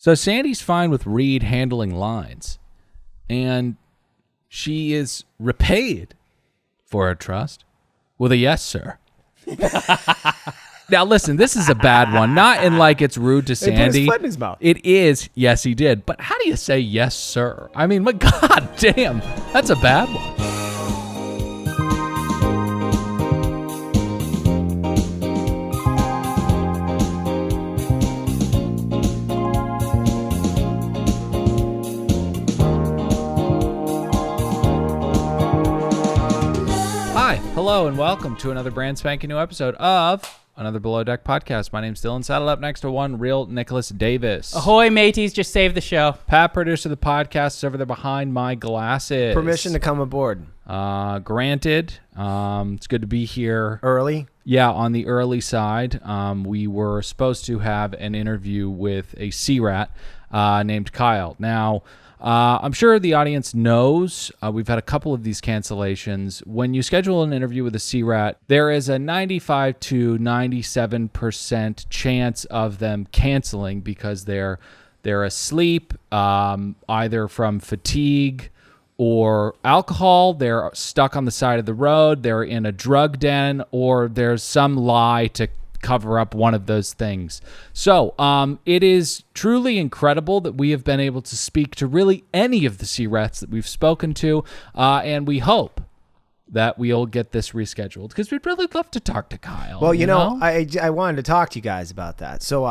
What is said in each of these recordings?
So Sandy's fine with Reed handling lines, and she is repaid for her trust with a yes, sir. Now, listen, this is a bad one. Not in like it's rude to Sandy. He put his foot in his mouth. It is. Yes, he did. But how do you say yes, sir? I mean, my God damn, that's a bad one. Hi, hello, and welcome to another brand spanking new episode of Another Below Deck Podcast. My name's Dylan. Saddle up next to one real Nicholas Davis. Ahoy, mateys. Just saved the show. Pat, producer of the podcast, is over there behind my glasses. Permission to come aboard. Granted. It's good to be here. Early? Yeah, on the early side. We were supposed to have an interview with a C-Rat named Kyle. Now, I'm sure the audience knows we've had a couple of these cancellations. When you schedule an interview with a C-Rat, there is a 95 to 97% chance of them canceling because they're asleep, either from fatigue or alcohol. They're stuck on the side of the road. They're in a drug den, or there's some lie to cover up one of those things. So it is truly incredible that we have been able to speak to really any of the C-Rats that we've spoken to, and we hope that we'll get this rescheduled because we'd really love to talk to Kyle. Well, you know, I wanted to talk to you guys about that. So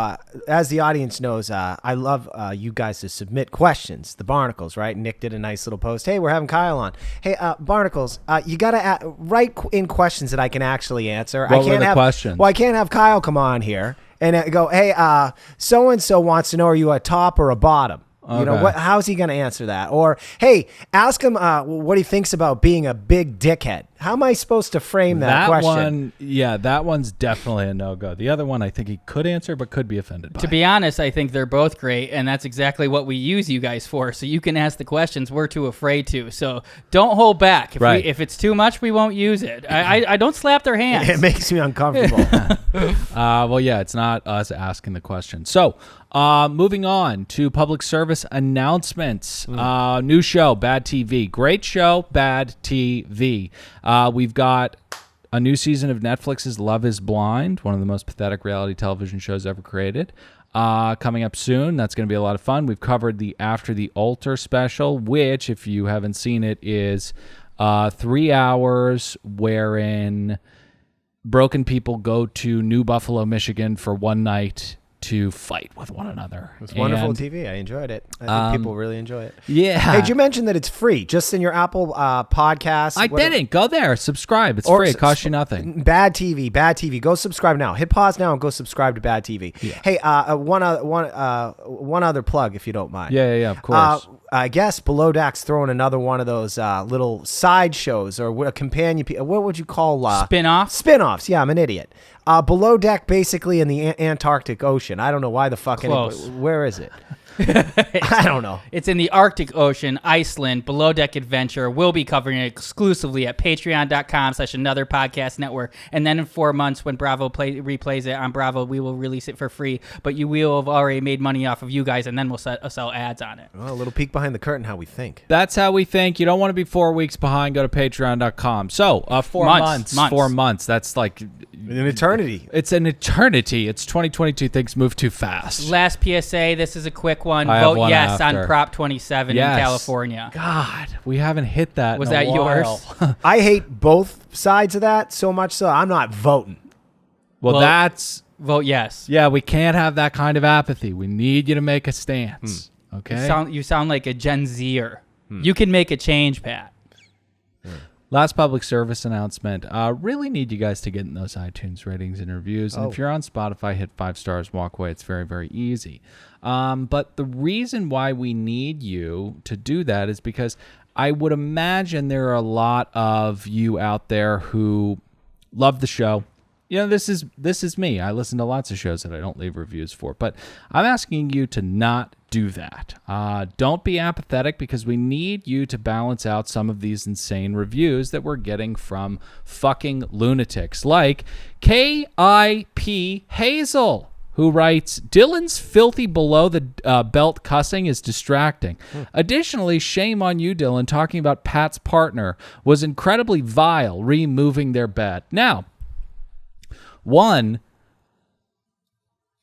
as the audience knows, I love you guys to submit questions. The Barnacles, right? Nick did a nice little post. Hey, we're having Kyle on. Hey, Barnacles, you got to write in questions that I can actually answer. What were the questions? Well, I can't have Kyle come on here and go, hey, so-and-so wants to know, are you a top or a bottom? Okay. You know, how's he going to answer that? Or, hey, ask him what he thinks about being a big dickhead. How am I supposed to frame that question? That one's definitely a no-go. The other one I think he could answer but could be offended by. To be honest, I think they're both great, and that's exactly what we use you guys for. So you can ask the questions we're too afraid to. So don't hold back. If it's too much, we won't use it. I don't slap their hands. It makes me uncomfortable. Well, yeah, it's not us asking the question. So moving on to public service announcements. New show, Bad TV. Great show, Bad TV. We've got a new season of Netflix's Love is Blind, one of the most pathetic reality television shows ever created, coming up soon. That's going to be a lot of fun. We've covered the After the Altar special, which, if you haven't seen it, is 3 hours wherein broken people go to New Buffalo, Michigan for one night to fight with one another. It was wonderful TV. I enjoyed it. I think people really enjoy it. Yeah. Hey, did you mention that it's free just in your Apple podcast? I didn't. Go there. Subscribe. It's free. It costs you nothing. Bad TV. Go subscribe now. Hit pause now and go subscribe to Bad TV. Yeah. Hey, one other plug, if you don't mind. Yeah, of course. I guess Below Deck's throwing another one of those little side shows or a companion. What would you call spin-offs? Spin-offs. Yeah, I'm an idiot. Below Deck, basically in the Antarctic Ocean. I don't know why the fuck. Where is it? I don't know. It's in the Arctic Ocean, Iceland. Below Deck Adventure. We'll be covering it exclusively at patreon.com/Another Podcast Network. And then in 4 months, when Bravo replays it on Bravo, we will release it for free. But you will have already made money off of you guys, and then we'll sell ads on it. Well, a little peek behind the curtain, how we think. That's how we think. You don't want to be 4 weeks behind. Go to patreon.com. So 4 months. 4 months. That's like an eternity. It's an eternity. It's 2022. Things move too fast. Last PSA. This is a quick one. I Vote one yes after. on Prop 27 in California. God, we haven't hit that. Was in a that while. yours? I hate both sides of that so much so I'm not voting. Well, that's vote yes. Yeah, we can't have that kind of apathy. We need you to make a stance. Okay. You sound like a Gen Zer. You can make a change, Pat. Last public service announcement. Really need you guys to get in those iTunes ratings and reviews. And if you're on Spotify, hit 5 stars, walk away. It's very, very easy. But the reason why we need you to do that is because I would imagine there are a lot of you out there who love the show. You know, this is me. I listen to lots of shows that I don't leave reviews for, but I'm asking you to not do that. Don't be apathetic because we need you to balance out some of these insane reviews that we're getting from fucking lunatics like K.I.P. Hazel. who writes, Dylan's filthy below the belt cussing is distracting. Additionally, shame on you, Dylan, talking about Pat's partner was incredibly vile, removing their bed. Now, one,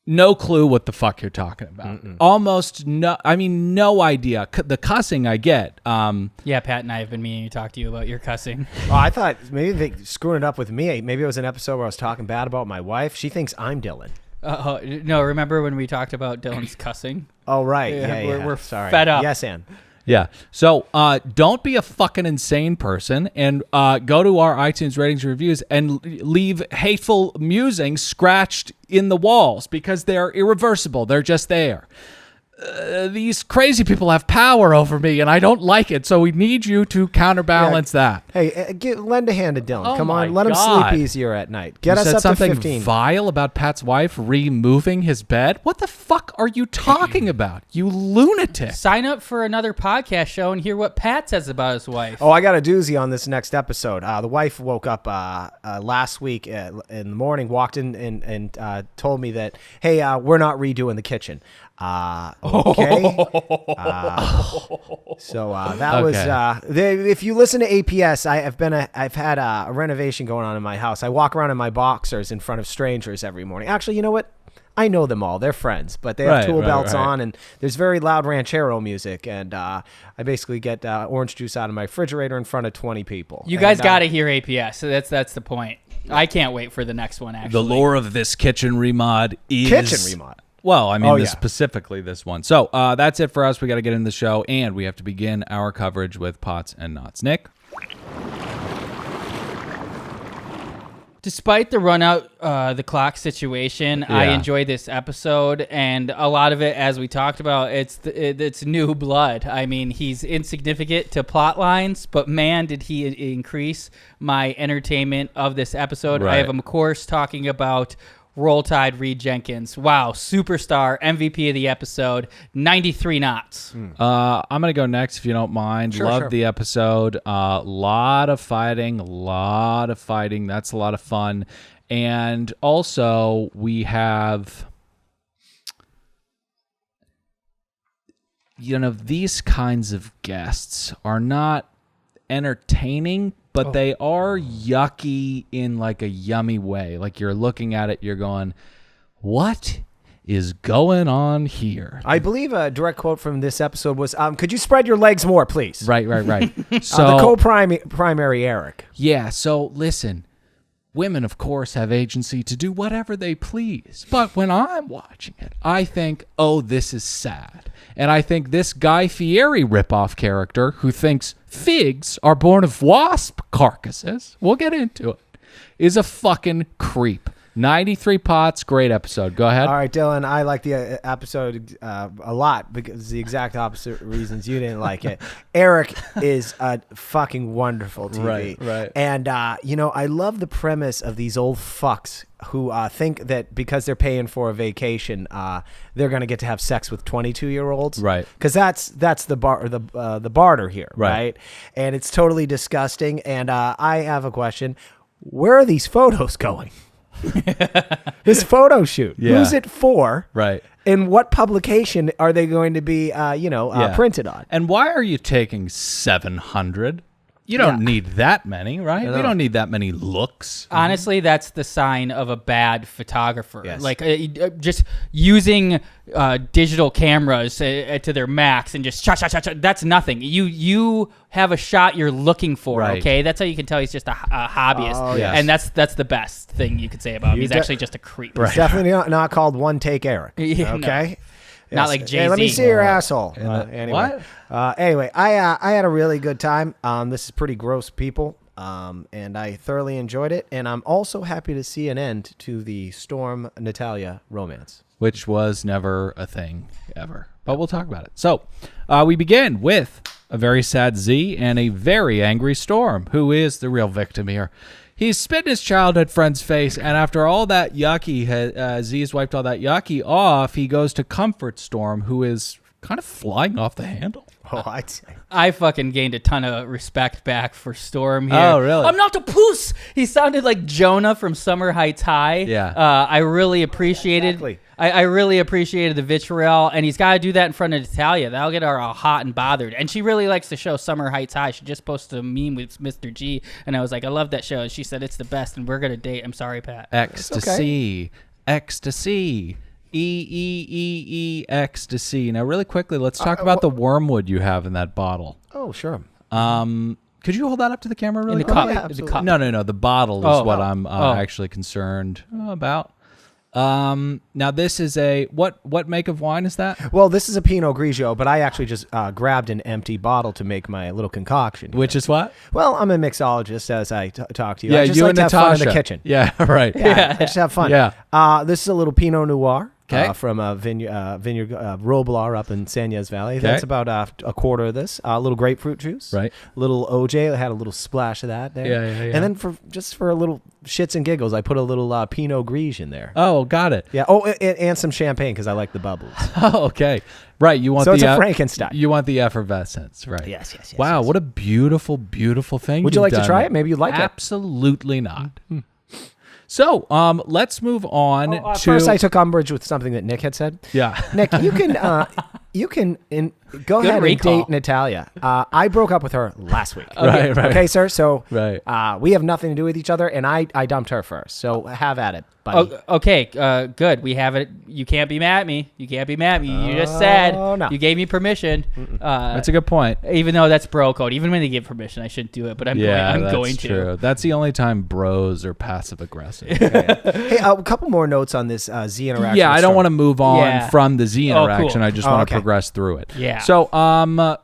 no clue what the fuck you're talking about. Almost no, I mean, no idea. The cussing I get. Yeah, Pat and I have been meaning to talk to you about your cussing. Oh, I thought maybe they screwing it up with me. Maybe it was an episode where I was talking bad about my wife. She thinks I'm Dylan. No, remember when we talked about Dylan's cussing? Oh, right. Yeah. We're Sorry. fed up. Yes, Ann. Yeah. So don't be a fucking insane person and go to our iTunes ratings and reviews and leave hateful musings scratched in the walls because they're irreversible. They're just there. These crazy people have power over me, and I don't like it. So we need you to counterbalance that. Hey, lend a hand to Dylan. Oh Come on, my let him God. sleep easier at night. Get You us said up something to 15. vile about Pat's wife removing his bed? What the fuck are you talking about? You lunatic. Sign up for another podcast show and hear what Pat says about his wife. Oh, I got a doozy on this next episode. The wife woke up last week in the morning, walked in and told me that, hey, we're not redoing the kitchen. Okay. So that was if you listen to APS, I've had a renovation going on in my house. I walk around in my boxers in front of strangers every morning. Actually, you know what? I know them all. They're friends, but they have tool belts on, and there's very loud ranchero music. And I basically get orange juice out of my refrigerator in front of 20 people. You guys got to hear APS. So that's the point. I can't wait for the next one. Actually, The lore of this kitchen remod is kitchen remod. Well, I mean, yeah. specifically this one. So that's it for us. We got to get into the show, and we have to begin our coverage with Pots and Knots. Nick? Despite the run out the clock situation, I enjoyed this episode, and a lot of it, as we talked about, it's new blood. I mean, he's insignificant to plot lines, but man, did he increase my entertainment of this episode. Right. I have, of course, talking about Roll Tide Reed Jenkins. Wow, superstar, MVP of the episode, 93 knots. I'm going to go next if you don't mind. Loved the episode. Lot of fighting. That's a lot of fun. And also, we have, these kinds of guests are not entertaining, but they are yucky in like a yummy way. Like you're looking at it, you're going, what is going on here? I believe a direct quote from this episode was, could you spread your legs more, please? Right. So The co-primary Eric. Yeah, so listen, women, of course, have agency to do whatever they please. But when I'm watching it, I think, oh, this is sad. And I think this Guy Fierri ripoff character who thinks figs are born of wasp carcasses, we'll get into it, is a fucking creep. 93 pots, great episode. Go ahead. All right, Dylan, I like the episode a lot because the exact opposite reasons you didn't like it. Eric is a fucking wonderful TV. Right. And, I love the premise of these old fucks who think that because they're paying for a vacation, they're going to get to have sex with 22-year-olds. Right. Because that's the barter here, right? And it's totally disgusting. And I have a question. Where are these photos going? This photo shoot. Yeah. Who's it for? Right. And what publication are they going to be, printed on? And why are you taking 700? You don't need that many, right? We don't need that many looks. Honestly, that's the sign of a bad photographer. Yes. Like just using digital cameras to their max and just shot. That's nothing. You have a shot you're looking for. Right. Okay, that's how you can tell he's just a hobbyist. Oh, yes. And that's the best thing you could say about him. He's de- actually just a creep. It's definitely not called One Take Eric. Yeah, no. Okay. Not like Hey, let me Jay-Z. see your asshole. Anyway. What? Anyway, I had a really good time. This is pretty gross people, and I thoroughly enjoyed it. And I'm also happy to see an end to the Storm Natalia romance. Which was never a thing ever. But we'll talk about it. So we begin with a very sad Z and a very angry Storm, who is the real victim here. He's spit in his childhood friend's face, and after all that yucky, Z's wiped all that yucky off, he goes to comfort Storm, who is kind of flying off the handle. Oh, I'd say. I fucking gained a ton of respect back for Storm here. Oh, really? I'm not a puss. He sounded like Jonah from Summer Heights High. Yeah. I really appreciated. Exactly. I really appreciated the vitriol, and he's got to do that in front of Natalia. That'll get her all hot and bothered. And she really likes the show Summer Heights High. She just posted a meme with Mr. G, and I was like, I love that show. And she said it's the best, and we're gonna date. I'm sorry, Pat. Ecstasy, ecstasy. Ecstasy. Now, really quickly, let's talk about the wormwood you have in that bottle. Oh, sure. Could you hold that up to the camera really In the quick? cup. Yeah, In the cup. No. The bottle is what I'm actually concerned about. Now, this is a what make of wine is that? Well, this is a Pinot Grigio, but I actually just grabbed an empty bottle to make my little concoction. Which is what? Well, I'm a mixologist, as I talk to you. Yeah, I just you like and to have fun in Natasha. the kitchen. Yeah, right. Yeah, I just have fun. Yeah. This is a little Pinot Noir. Okay. From a vineyard Roblar up in San Ynez Valley. Okay. That's about a quarter of this. A little grapefruit juice. Right. Little OJ. I had a little splash of that there. Yeah. And then for a little shits and giggles, I put a little Pinot Grigio in there. Oh, got it. Yeah. Oh, and some champagne because I like the bubbles. Oh, okay. Right. You want So it's the a Frankenstein. You want the effervescence, right? Yes. Wow, what a beautiful, beautiful thing. Would you you've like to done try there. it? Maybe you'd like it. Absolutely not. So, let's move on to. First, I took umbrage with something that Nick had said. Yeah. Nick, you can go ahead and recall. date Natalia. I broke up with her last week. Right. Okay, sir. So Right. we have nothing to do with each other, and I dumped her first. So have at it, buddy. Okay, good. We have it. You can't be mad at me. You just said no. you gave me permission. That's a good point. Even though that's bro code. Even when they give permission, I shouldn't do it. But I'm That's going to. true. That's the only time bros are passive aggressive. Hey, a couple more notes on this Z interaction. Yeah, I don't want to move on Yeah. from the Z Oh, interaction. cool. I just want to okay. progress through it. Yeah. So,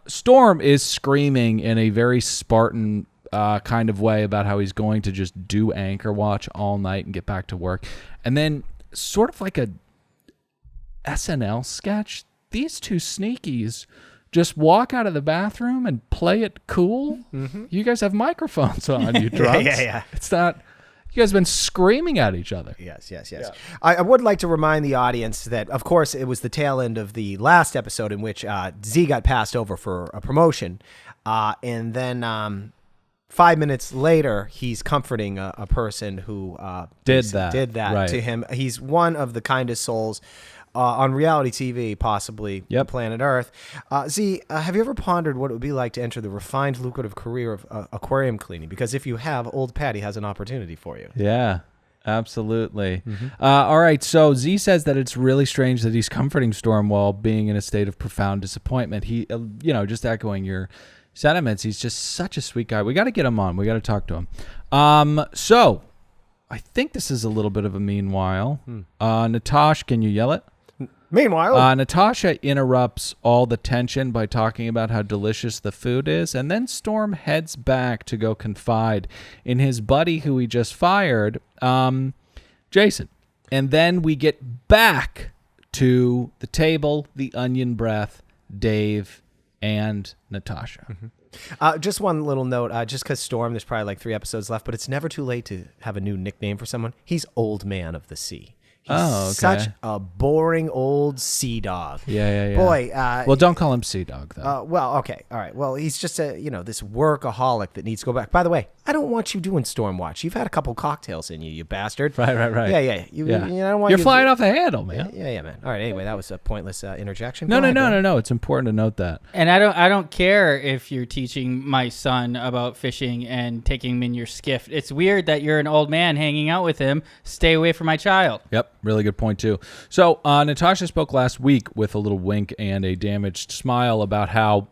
Storm is screaming in a very Spartan kind of way about how he's going to just do anchor watch all night and get back to work. And then, sort of like a SNL sketch, these two sneakies just walk out of the bathroom and play it cool. Mm-hmm. You guys have microphones on, you drunks. Yeah. It's not. You guys have been screaming at each other. Yes. Yeah. I would like to remind the audience that, of course, it was the tail end of the last episode in which Z got passed over for a promotion. And then 5 minutes later, he's comforting a person who Did that right. to him. He's one of the kindest souls on reality TV, possibly planet Earth. Z, have you ever pondered what it would be like to enter the refined, lucrative career of aquarium cleaning? Because if you have, old Patty has an opportunity for you. Yeah, absolutely. All right, so Z says that it's really strange that he's comforting Storm while being in a state of profound disappointment. He, just echoing your sentiments, he's just such a sweet guy. We got to get him on. We got to talk to him. So I think this is a little bit of a meanwhile. Natasha, can you yell it? Meanwhile, Natasha interrupts all the tension by talking about how delicious the food is, and then Storm heads back to go confide in his buddy who he just fired, Jason. And then we get back to the table, the onion breath, Dave, and Natasha. just one little note, just because Storm, there's probably like 3 episodes left, but it's never too late to have a new nickname for someone. He's Old Man of the Sea. He's such a boring old sea dog. Yeah. Boy. Well, don't call him Sea Dog, though. Well, okay. All right. Well, he's just this workaholic that needs to go back. By the way, I don't want you doing Storm Watch. You've had a couple cocktails in you, you bastard. Right. Yeah. I don't want You're you flying off the handle, man. Yeah, man. All right. Anyway, that was a pointless interjection. No. It's important to note that. And I don't care if you're teaching my son about fishing and taking him in your skiff. It's weird that you're an old man hanging out with him. Stay away from my child. Yep, really good point, too. So Natasha spoke last week with a little wink and a damaged smile about how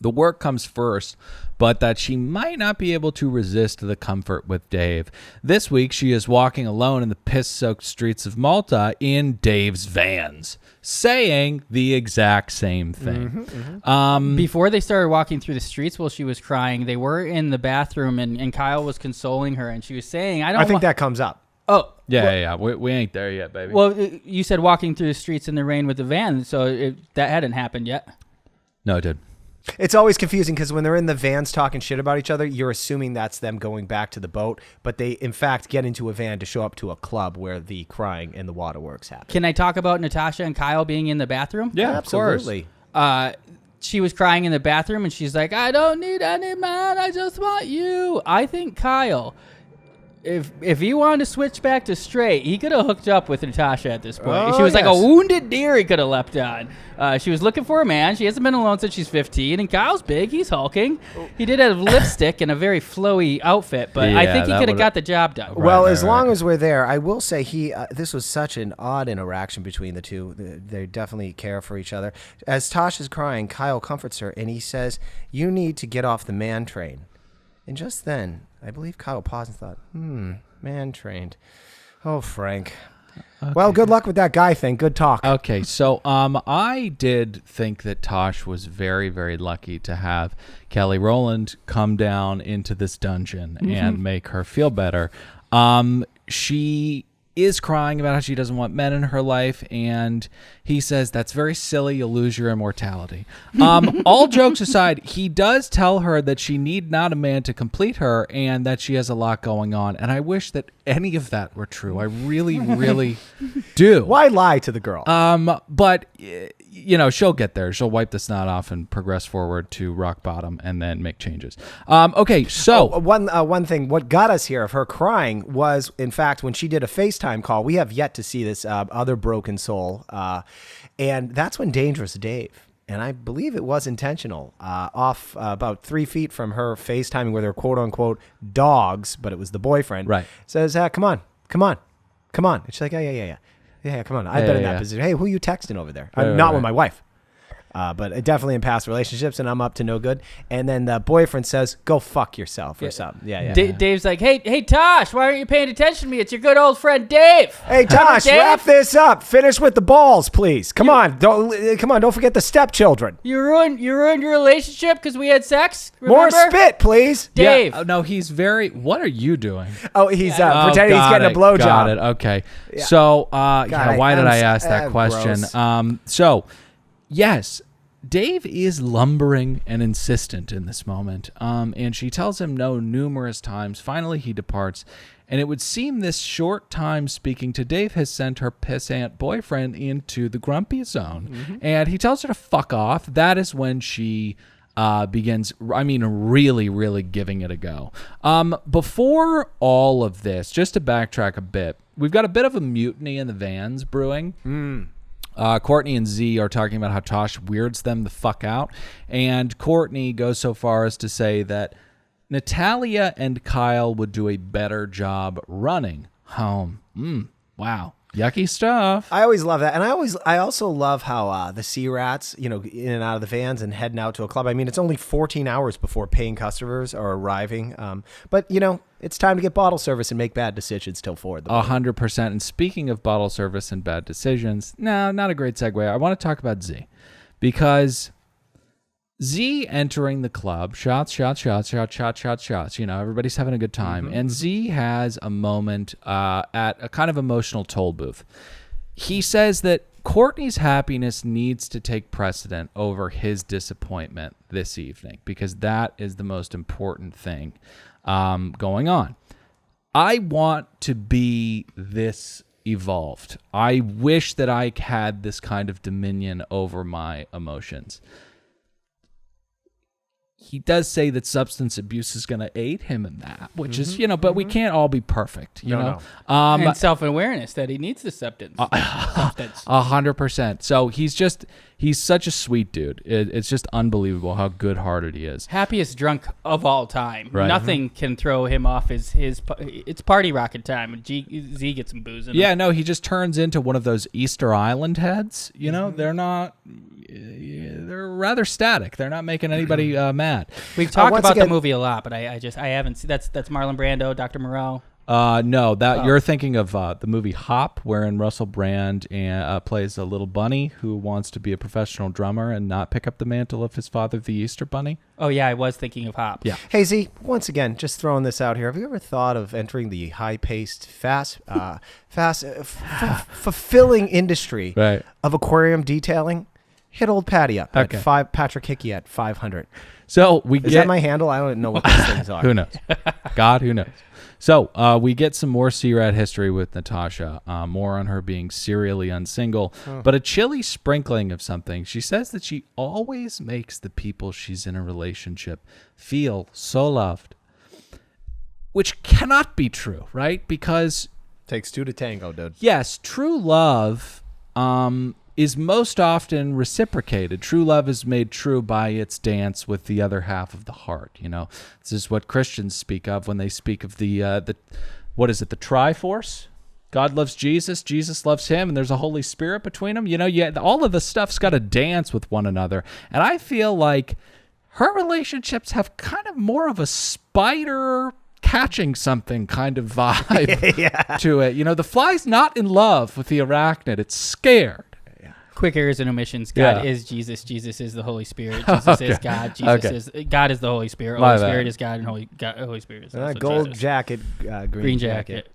the work comes first, but that she might not be able to resist the comfort with Dave. This week, she is walking alone in the piss-soaked streets of Malta in Dave's Vans, saying the exact same thing. Before they started walking through the streets while she was crying, they were in the bathroom, and Kyle was consoling her, and she was saying, I think that comes up. Oh. Yeah. We ain't there yet, baby. Well, you said walking through the streets in the rain with the van, so that hadn't happened yet. No, it did. It's always confusing because when they're in the vans talking shit about each other, you're assuming that's them going back to the boat, but they, in fact, get into a van to show up to a club where the crying and the waterworks happen. Can I talk about Natasha and Kyle being in the bathroom? Yeah, absolutely. She was crying in the bathroom, and she's like, I don't need any man, I just want you. I think Kyle if he wanted to switch back to straight, he could have hooked up with Natasha at this point. Oh, She was like a yes. wounded deer he could have leapt on. She was looking for a man. She hasn't been alone since she's 15, and Kyle's big. He's hulking. He did have lipstick and a very flowy outfit, but I Yeah, think he that could have would've- got the job done. Well, Right, as right, long right. as we're there, I will say this was such an odd interaction between the two. They definitely care for each other. As Tosh is crying, Kyle comforts her, and he says, "You need to get off the man train." And just then, I believe Kyle paused and thought, man trained. Oh, Frank. Okay. Well, good luck with that guy thing. Good talk. Okay, so I did think that Tosh was very, very lucky to have Kelly Rowland come down into this dungeon and make her feel better. She is crying about how she doesn't want men in her life, and he says that's very silly. You'll lose your immortality. All jokes aside, he does tell her that she need not a man to complete her, and that she has a lot going on. And I wish that any of that were true. I really, really do. Why lie to the girl? But she'll get there. She'll wipe the snot off and progress forward to rock bottom, and then make changes. Okay, so One thing, what got us here of her crying was, in fact, when she did a FaceTime call. We have yet to see this other broken soul, and that's when Dangerous Dave, and I believe it was intentional, off about 3 feet from her FaceTiming with her quote-unquote dogs, but it was the boyfriend, right, says, come on. And she's like, yeah, come on. I've been in that position. Hey, who are you texting over there? I'm not with my wife. But definitely in past relationships, and I'm up to no good. And then the boyfriend says, "Go fuck yourself" or something. Yeah. Dave's like, hey, Tosh, why aren't you paying attention to me? It's your good old friend Dave. Hey, Tosh, Dave? wrap this up. Finish with the balls, please. Come on, don't forget the stepchildren. You ruined your relationship because we had sex. Remember? More spit, please. Dave. Yeah, no, he's very. What are you doing? Oh, he's pretending he's getting a blowjob. Got it. Okay. Yeah. So, why did I ask that question? Gross. So, yes, Dave is lumbering and insistent in this moment, and she tells him no numerous times. Finally, he departs, and it would seem this short time speaking to Dave has sent her pissant boyfriend into the grumpy zone, and he tells her to fuck off. That is when she begins, really, really giving it a go. Before all of this, just to backtrack a bit, we've got a bit of a mutiny in the vans brewing. Courtney and Z are talking about how Tosh weirds them the fuck out. And Courtney goes so far as to say that Natalia and Kyle would do a better job running home. Wow. Yucky stuff. I always love that. And I also love how the Sea Rats, in and out of the vans and heading out to a club. I mean, it's only 14 hours before paying customers are arriving. But, it's time to get bottle service and make bad decisions till 4 in the morning. 100%. And speaking of bottle service and bad decisions, no, not a great segue. I want to talk about Z. Because Z entering the club, shots. Everybody's having a good time. And Z has a moment at a kind of emotional toll booth. He says that Courtney's happiness needs to take precedent over his disappointment this evening, because that is the most important thing going on. I want to be this evolved. I wish that I had this kind of dominion over my emotions. He does say that substance abuse is going to aid him in that, which is, but we can't all be perfect, you know? And self-awareness that he needs the substance. 100%. So he's such a sweet dude. It's just unbelievable how good-hearted he is. Happiest drunk of all time. Right. Nothing can throw him off his it's party rocket time. Z gets some booze in him. Yeah, no, he just turns into one of those Easter Island heads. They're not... They're rather static. They're not making anybody mad. We've talked about the movie a lot, but I haven't seen. That's Marlon Brando, Dr. Moreau. No, you're thinking of the movie Hop, wherein Russell Brand plays a little bunny who wants to be a professional drummer and not pick up the mantle of his father, the Easter Bunny. Oh yeah, I was thinking of Hop. Yeah. Hey Z, once again, just throwing this out here. Have you ever thought of entering the high-paced, fulfilling industry of aquarium detailing? Hit old Patty up at 5. Patrick Hickey at 500. So Is that my handle? I don't know what these things are. Who knows? God, who knows? So we get some more C-Rat history with Natasha, more on her being serially unsingle, but a chilly sprinkling of something. She says that she always makes the people she's in a relationship feel so loved. which cannot be true, right? Because Takes two to tango, dude. yes, true love is most often reciprocated. True love is made true by its dance with the other half of the heart. You know, this is what Christians speak of when they speak of the what is it? The Triforce. God loves Jesus, Jesus loves him, and there's a Holy Spirit between them. You know, all of the stuff's got to dance with one another. And I feel like her relationships have kind of more of a spider catching something kind of vibe to it. You know, the fly's not in love with the arachnid. It's scared. Quick errors and omissions. God Yeah. is Jesus. Jesus is the Holy Spirit. Jesus is God. Jesus is God is the Holy Spirit. My Holy bad. Spirit is God, and Holy Spirit is also Gold Jesus. jacket, Green jacket.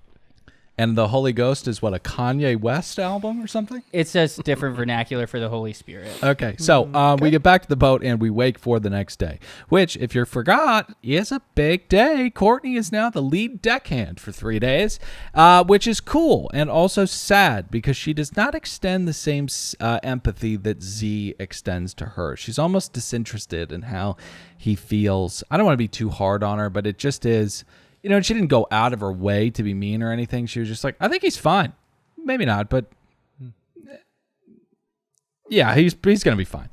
And the Holy Ghost is what, a Kanye West album or something? It's just different vernacular for the Holy Spirit. Okay, so we get back to the boat and we wake for the next day, which, if you forgot, is a big day. Courtney is now the lead deckhand for 3 days, which is cool and also sad because she does not extend the same empathy that Z extends to her. She's almost disinterested in how he feels. I don't want to be too hard on her, but it just is... You know, she didn't go out of her way to be mean or anything. She was just like, I think he's fine. Maybe not, but yeah, he's going to be fine.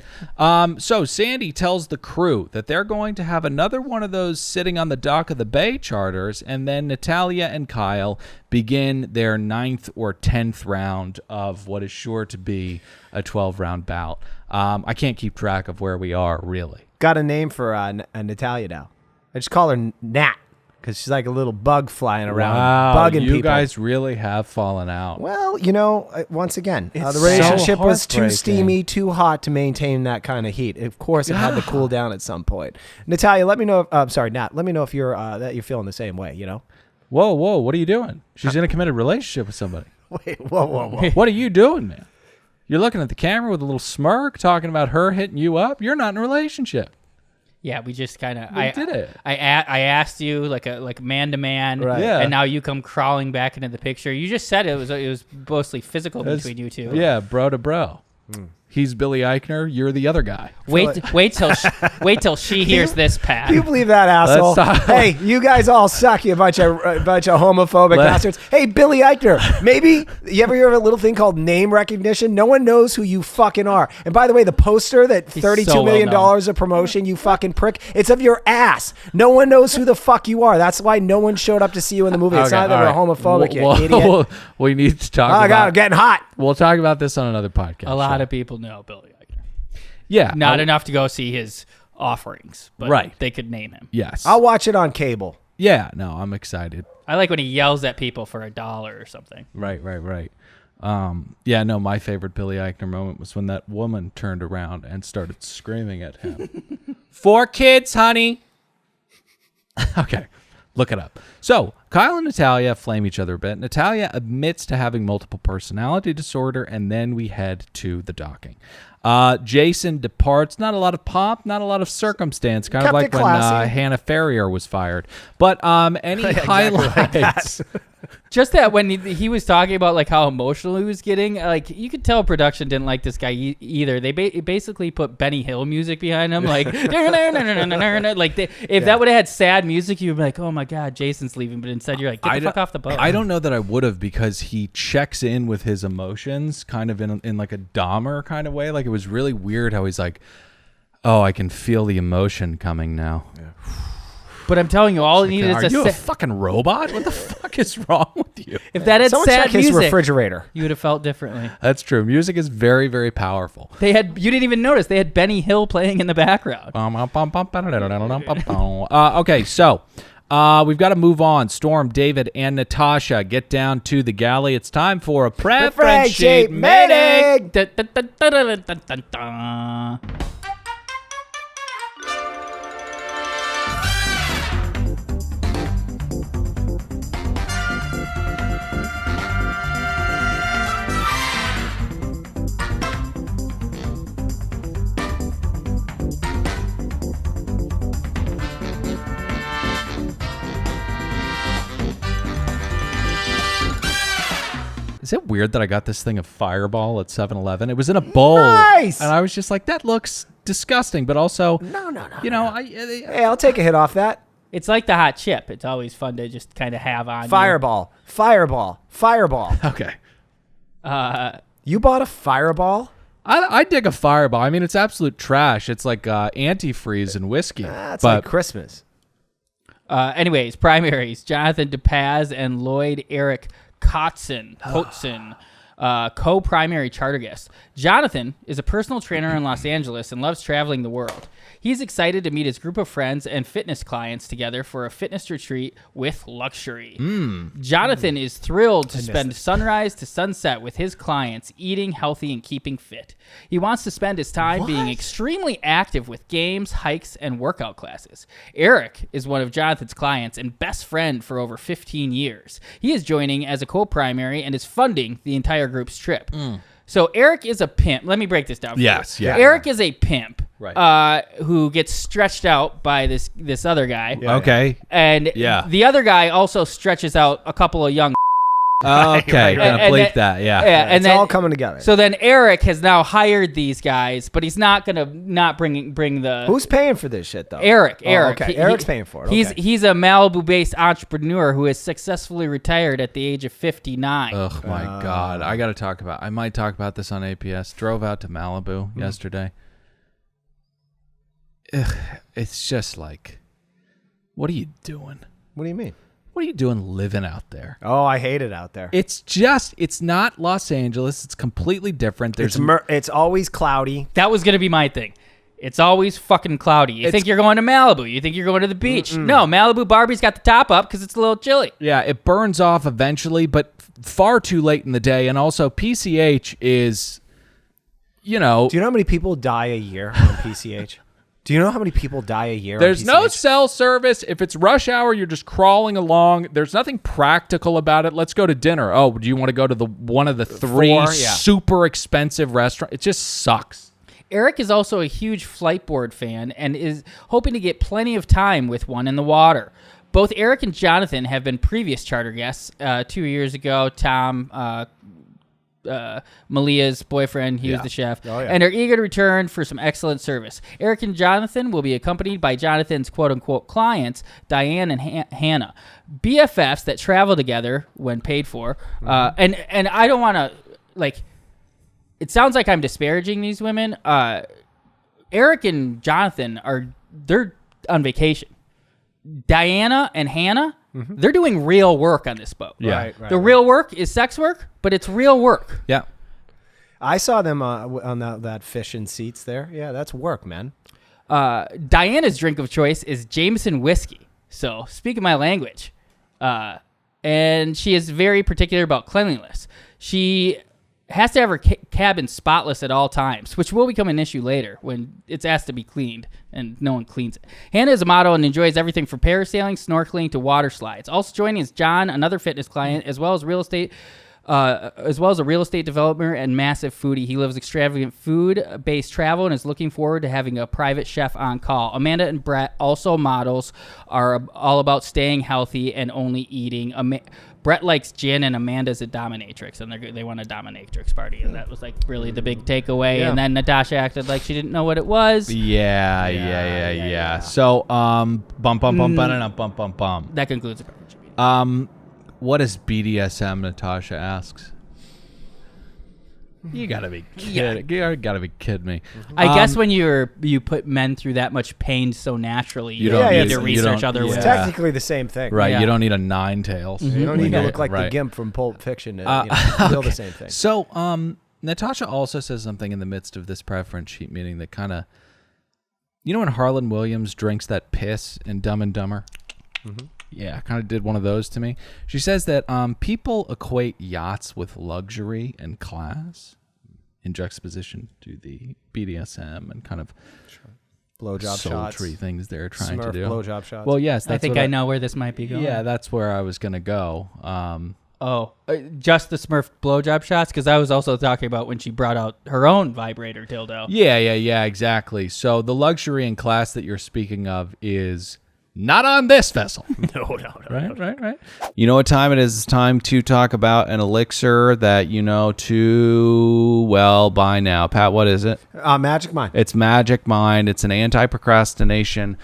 So Sandy tells the crew that they're going to have another one of those sitting on the dock of the bay charters, and then Natalia and Kyle begin their 9th or 10th round of what is sure to be a 12-round bout. I can't keep track of where we are, really. Got a name for Natalia now. I just call her Nat. Because she's like a little bug flying around, bugging people. You guys really have fallen out. Well, you know, once again, It's the relationship so was too heartbreaking. steamy, too hot to maintain that kind of heat. Of course, it had to cool down at some point. Natalia, let me know. Nat, let me know if you're that you're feeling the same way. You know. Whoa, what are you doing? She's in a committed relationship with somebody. Wait, whoa. What are you doing, man? You're looking at the camera with a little smirk, talking about her hitting you up. You're not in a relationship. Yeah, we just kind of. We did it. I asked you like man to man, Right. Yeah. and now you come crawling back into the picture. You just said it was mostly physical between you two. Yeah, bro to bro. He's Billy Eichner. You're the other guy. Wait till she hears this, Pat. Do you believe that, asshole? Let's talk- Hey, you guys all suck, you bunch of homophobic bastards. Hey, Billy Eichner, maybe you ever hear of a little thing called name recognition? No one knows who you fucking are. And by the way, the poster that $32 million of promotion, you fucking prick, it's of your ass. No one knows who the fuck you are. That's why no one showed up to see you in the movie. It's Okay, not that all we're right. homophobic, you idiot. We need to talk Oh, about God, I'm getting hot. We'll talk about this on another podcast. A lot of people know Billy Eichner. Yeah. Not enough to go see his offerings, but Right. they could name him. Yes. I'll watch it on cable. Yeah, no, I'm excited. I like when he yells at people for $1 or something. Right. Yeah, no, my favorite Billy Eichner moment was when that woman turned around and started screaming at him. 4 kids, honey. Okay, look it up. So, Kyle and Natalia flame each other a bit. Natalia admits to having multiple personality disorder, and then we head to the docking. Jason departs. Not a lot of pomp, not a lot of circumstance. Kind of Kept like it when classy. Hannah Ferrier was fired. But any Exactly like highlights? Just that when he was talking about like how emotional he was getting, like you could tell production didn't like this guy either. They basically put Benny Hill music behind him, like like if that would have had sad music, you'd be like, oh my god, Jason's leaving. But instead, you're like, get the fuck off the boat. I don't know that I would have, because he checks in with his emotions kind of in like a Dahmer kind of way. Like it was really weird how he's like, oh, I can feel the emotion coming now. Yeah. But I'm telling you, all it needed Are is you a fucking robot? What the fuck is wrong with you? if that had Someone sad check his music, refrigerator. you would have felt differently. That's true. Music is very, very powerful. You didn't even notice they had Benny Hill playing in the background. Okay, so we've got to move on. Storm, David, and Natasha get down to the galley. It's time for a preference sheet meeting. Dun, dun, dun, dun, dun, dun, dun, dun. Is it weird that I got this thing of Fireball at 7-Eleven? It was in a bowl. Nice! And I was just like, that looks disgusting, but also, No. you know, Hey, I'll take a hit off that. It's like the hot chip. It's always fun to just kind of have on. Fireball. Okay. You bought a Fireball? I dig a Fireball. I mean, it's absolute trash. It's like antifreeze and whiskey. That's like Christmas. Anyways, primaries: Jonathan DePaz and Lloyd Eric Kotzen, co-primary charter guests. Jonathan is a personal trainer in Los Angeles and loves traveling the world. He's excited to meet his group of friends and fitness clients together for a fitness retreat with luxury. Jonathan is thrilled to spend sunrise to sunset with his clients, eating healthy and keeping fit. He wants to spend his time being extremely active with games, hikes, and workout classes. Eric is one of Jonathan's clients and best friend for over 15 years. He is joining as a co-primary and is funding the entire group's trip. So Eric is a pimp. Let me break this down for you. Eric is a pimp. Right. Who gets stretched out by this other guy. Okay. And the other guy also stretches out a couple of young. Okay, gonna bleep that. Yeah. And it's then, all coming together. So then Eric has now hired these guys, but he's not gonna bring the. Who's paying for this shit though? Eric. Okay. Eric's paying for it. Okay. He's a Malibu-based entrepreneur who has successfully retired at the age of 59. Oh my God! I might talk about this on APS. Drove out to Malibu yesterday. It's just like, what are you doing? What do you mean? What are you doing living out there? Oh, I hate it out there. It's not Los Angeles. It's completely different. It's always cloudy. That was going to be my thing. It's always fucking cloudy. You think you're going to Malibu. You think you're going to the beach. No, Malibu Barbie's got the top up because it's a little chilly. Yeah, it burns off eventually, but far too late in the day. And also, PCH is, Do you know how many people die a year on PCH? Do you know how many people die a year? There's on PCH? no cell service. If it's rush hour, you're just crawling along. There's nothing practical about it. Let's go to dinner. Oh, do you want to go to one of the three super expensive restaurants? It just sucks. Eric is also a huge Flightboard fan and is hoping to get plenty of time with one in the water. Both Eric and Jonathan have been previous charter guests. 2 years ago, Tom, Malia's boyfriend, he was the chef, and are eager to return for some excellent service. Eric and Jonathan will be accompanied by Jonathan's quote-unquote clients, Diane and Hannah, BFFs that travel together when paid for. And I don't want to, it sounds like I'm disparaging these women. Eric and Jonathan they're on vacation. Diana and Hannah, they're doing real work on this boat. Yeah. The real work is sex work, but it's real work. Yeah. I saw them on that fishing seats there. Yeah, that's work, man. Diana's drink of choice is Jameson whiskey. So, speaking my language. And she is very particular about cleanliness. She has to have her cabin spotless at all times, which will become an issue later when it's asked to be cleaned and no one cleans it. Hannah is a model and enjoys everything from parasailing, snorkeling to water slides. Also joining is John, another fitness client, as well as a real estate developer and massive foodie. He loves extravagant food-based travel and is looking forward to having a private chef on call. Amanda and Brett, also models, are all about staying healthy and only eating. Brett likes gin and Amanda's a dominatrix, and they want a dominatrix party, and that was really the big takeaway. Yeah. And then Natasha acted like she didn't know what it was. Yeah. So, bum. That concludes the coverage. What is BDSM? Natasha asks. You gotta be kidding! You gotta be kidding me. I guess when you put men through that much pain so naturally, you don't need to research other ways. It's technically the same thing, right? Yeah. You don't need a nine tails. You don't need to look like the Gimp from Pulp Fiction to feel the same thing. So, Natasha also says something in the midst of this preference sheet meeting that kind of, when Harlan Williams drinks that piss in Dumb and Dumber. Mm-hmm. Yeah, kind of did one of those to me. She says that people equate yachts with luxury and class in juxtaposition to the BDSM and kind of blowjob sultry shots. Things they're trying to do. Blowjob shots. Well, yes. I think I know where this might be going. Yeah, that's where I was going to go. Just the Smurf blowjob shots? Because I was also talking about when she brought out her own vibrator dildo. Yeah, exactly. So the luxury and class that you're speaking of is not on this vessel. No. Right. You know what time it is? It's time to talk about an elixir that you know too well by now. Pat, what is it? Magic Mind. It's Magic Mind. It's an anti-procrastination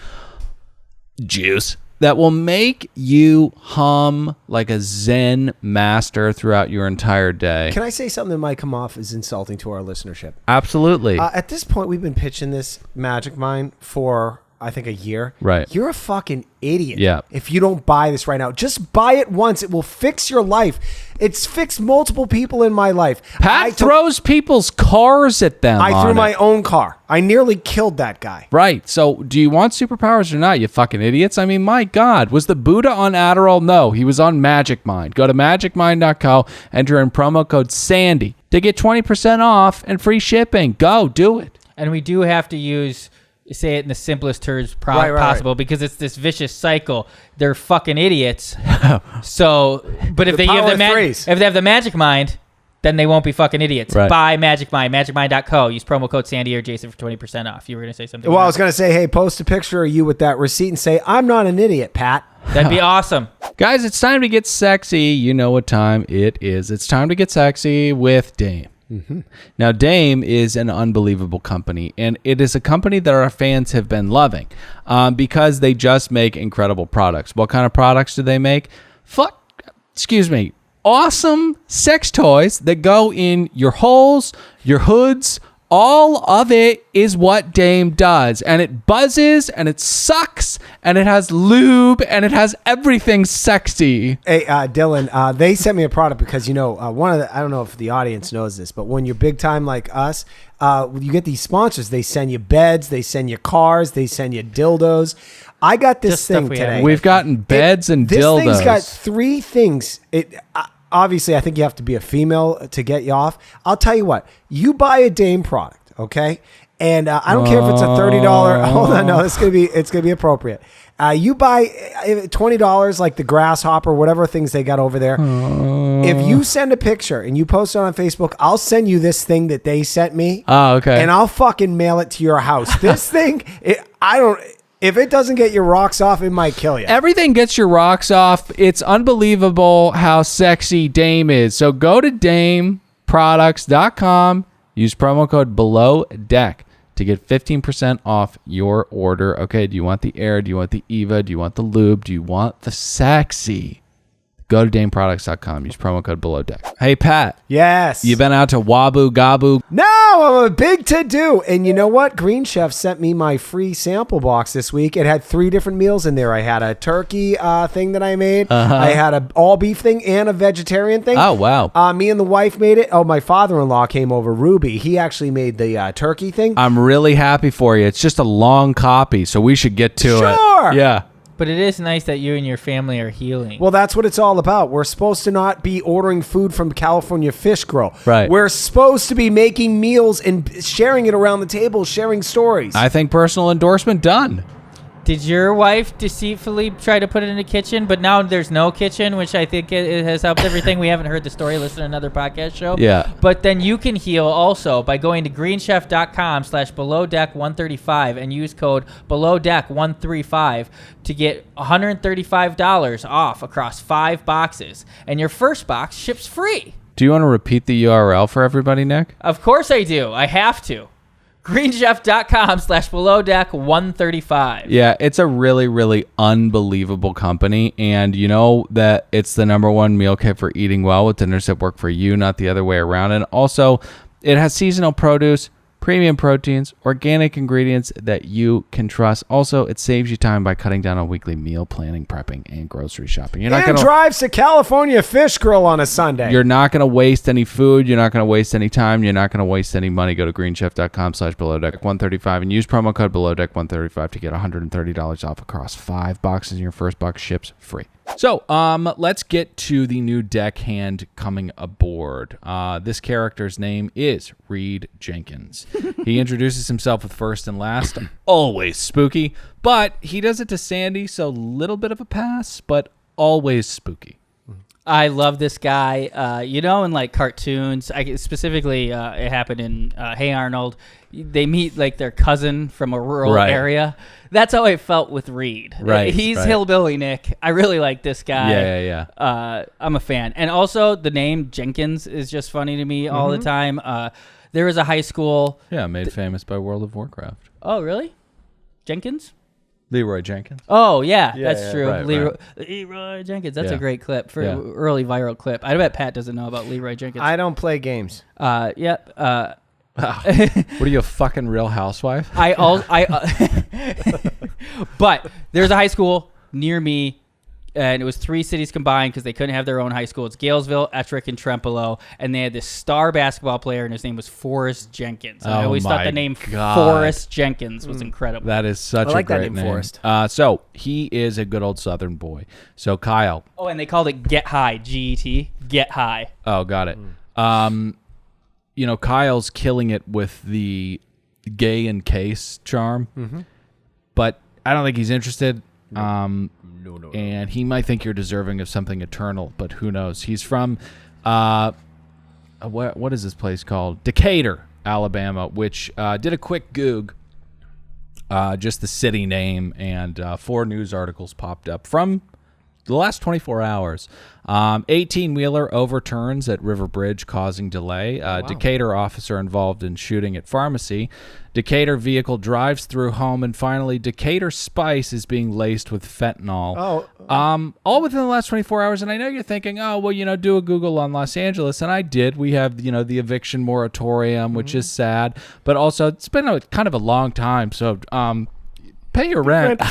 juice. that will make you hum like a Zen master throughout your entire day. Can I say something that might come off as insulting to our listenership? Absolutely. At this point, we've been pitching this Magic Mind for, I think, a year. Right. You're a fucking idiot. Yeah. If you don't buy this right now, just buy it once. It will fix your life. It's fixed multiple people in my life. Pat throws people's cars at them. I threw my own car. I nearly killed that guy. Right. So do you want superpowers or not, you fucking idiots? I mean, my God. Was the Buddha on Adderall? No, he was on Magic Mind. Go to magicmind.co, enter in promo code SANDY to get 20% off and free shipping. Go, do it. And we do have to say it in the simplest terms possible because it's this vicious cycle. They're fucking idiots. So, but if they have the Magic Mind, then they won't be fucking idiots. Right. Buy Magic Mind, magicmind.co. Use promo code Sandy or Jason for 20% off. You were going to say something? Well, I was going to say, hey, post a picture of you with that receipt and say, I'm not an idiot, Pat. That'd be awesome. Guys, it's time to get sexy. You know what time it is. It's time to get sexy with Dame. Mm-hmm. Now, Dame is an unbelievable company, and it is a company that our fans have been loving because they just make incredible products. What kind of products do they make? Awesome sex toys that go in your holes, your hoods. All of it is what Dame does, and it buzzes, and it sucks, and it has lube, and it has everything sexy. Hey, Dylan, they sent me a product because, I don't know if the audience knows this, but when you're big time like us, you get these sponsors. They send you beds, they send you cars, they send you dildos. I got this thing today. We've gotten beds and dildos. This thing's got 3 things. Obviously, I think you have to be a female to get you off. I'll tell you what. You buy a Dame product, okay? And I don't care if it's a $30. Hold on, no, it's gonna be appropriate. You buy $20 like the grasshopper, whatever things they got over there. If you send a picture and you post it on Facebook, I'll send you this thing that they sent me. Oh, okay. And I'll fucking mail it to your house. This thing, if it doesn't get your rocks off, it might kill you. Everything gets your rocks off. It's unbelievable how sexy Dame is. So go to dameproducts.com. Use promo code BELOWDECK to get 15% off your order. Okay, do you want the air? Do you want the Eva? Do you want the lube? Do you want the sexy? Go to dameproducts.com. Use promo code BELOWDECK. Hey, Pat. Yes. You been out to Wabu Gabu? No, I'm a big to-do. And you know what? Green Chef sent me my free sample box this week. It had 3 different meals in there. I had a turkey thing that I made. I had an all-beef thing and a vegetarian thing. Oh, wow. Me and the wife made it. Oh, my father-in-law came over, Ruby. He actually made the turkey thing. I'm really happy for you. It's just a long copy, so we should get to it. Sure. Yeah. But it is nice that you and your family are healing. Well, that's what it's all about. We're supposed to not be ordering food from California Fish Grill. Right. We're supposed to be making meals and sharing it around the table, sharing stories. I think personal endorsement done. Did your wife deceitfully try to put it in the kitchen, but now there's no kitchen, which I think it has helped everything? We haven't heard the story. Listen to another podcast show. Yeah. But then you can heal also by going to greenchef.com/belowdeck135 and use code belowdeck135 to get $135 off across 5 boxes. And your first box ships free. Do you want to repeat the URL for everybody, Nick? Of course I do. I have to. greenchef.com/belowdeck135. Yeah, it's a really, really unbelievable company. And you know that it's the #1 meal kit for eating well with dinners that work for you, not the other way around. And also, it has seasonal produce, premium proteins, organic ingredients that you can trust. Also, it saves you time by cutting down on weekly meal planning, prepping, and grocery shopping. You're not and drives to California Fish Grill on a Sunday. You're not going to waste any food. You're not going to waste any time. You're not going to waste any money. Go to greenchef.com/belowdeck135 and use promo code belowdeck135 to get $130 off across 5 boxes, and your first box ships free. So, let's get to the new deckhand coming aboard. This character's name is Reed Jenkins. He introduces himself with first and last. Always spooky, but he does it to Sandy, so little bit of a pass, but always spooky. I love this guy. In like cartoons, specifically, it happened in Hey Arnold. They meet like their cousin from a rural area. That's how I felt with Reed. Right, He's hillbilly Nick. I really like this guy. Yeah. I'm a fan. And also the name Jenkins is just funny to me all the time. There was a high school. Yeah, made famous by World of Warcraft. Oh, really? Jenkins? Leroy Jenkins. Oh yeah, Yeah, that's yeah, true. right, Leroy Jenkins. That's Yeah. a great clip for Yeah. early viral clip. I bet Pat doesn't know about Leroy Jenkins. I don't play games. Yep. What are you, a fucking Real Housewife? But there's a high school near me, and it was 3 cities combined because they couldn't have their own high school. It's Galesville, Ettrick, and Trempealeau, and they had this star basketball player, and his name was Forrest Jenkins. And I always thought the name Forrest Jenkins was incredible. That is such I like a great that name, Forrest. So he is a good old Southern boy. So Kyle. Oh, and they called it Get High, G-E-T, Get High. Oh, got it. Kyle's killing it with the gay in case charm, but I don't think he's interested. No. And he might think you're deserving of something eternal, but who knows? He's from, what is this place called? Decatur, Alabama, which did a quick Goog, just the city name, and 4 news articles popped up from the last 24 hours. 18-wheeler overturns at River Bridge, causing delay. Decatur officer involved in shooting at pharmacy. Decatur vehicle drives through home. And finally, Decatur spice is being laced with fentanyl. All within the last 24 hours. And I know you're thinking, oh, well, do a Google on Los Angeles. And I did. We have, the eviction moratorium, which is sad. But also, it's been kind of a long time. So, pay your rent.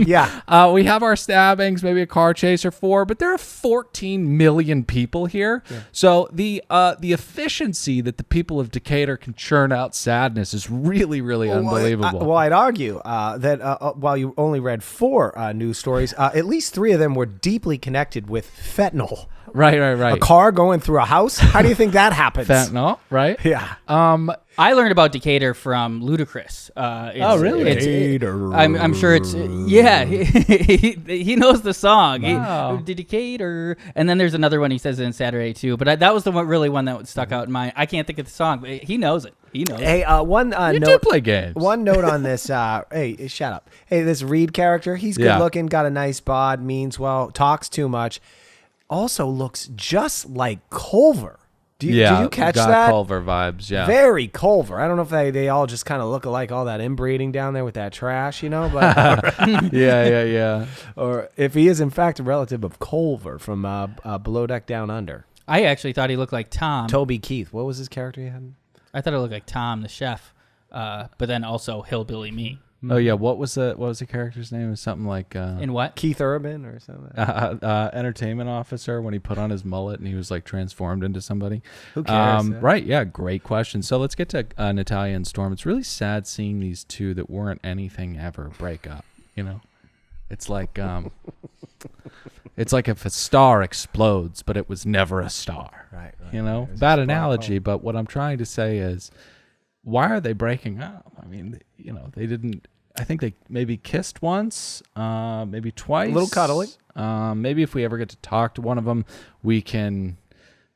Yeah. We have our stabbings, maybe a car chase or 4, but there are 14 million people here. Yeah. So the efficiency that the people of Decatur can churn out sadness is really, really unbelievable. I'd argue that while you only read 4 news stories, at least 3 of them were deeply connected with fentanyl. Right. A car going through a house? How do you think that happens? Fentanyl, right? Yeah. I learned about Decatur from Ludacris. Really? Decatur. I'm sure it's he knows the song. Wow. Decatur, and then there's another one he says in Saturday too. But that was the one that stuck out in mind. I can't think of the song, but he knows it. He knows. Hey, one you note. do play games. One note on this. Hey, shut up. Hey, this Reed character. He's good looking, got a nice bod, means well, talks too much. Also looks just like Culver. Did you catch that? Culver vibes, yeah. Very Culver. I don't know if they all just kind of look alike, all that inbreeding down there with that trash, but yeah. Or if he is in fact a relative of Culver from Below Deck Down Under. I actually thought he looked like Tom. Toby Keith. What was his character he had? I thought it looked like Tom, the chef, but then also Hillbilly Me. Oh yeah, what was the character's name? It was something like in what? Keith Urban or something. Entertainment officer when he put on his mullet and he was like transformed into somebody. Who cares? Right? Yeah, great question. So let's get to Natalia and Storm. It's really sad seeing these two that weren't anything ever break up. It's like it's like if a star explodes, but it was never a star. Right. Bad analogy, but what I'm trying to say is, why are they breaking up? I mean, they didn't. I think they maybe kissed once, maybe twice. A little cuddly. Maybe if we ever get to talk to one of them, we can.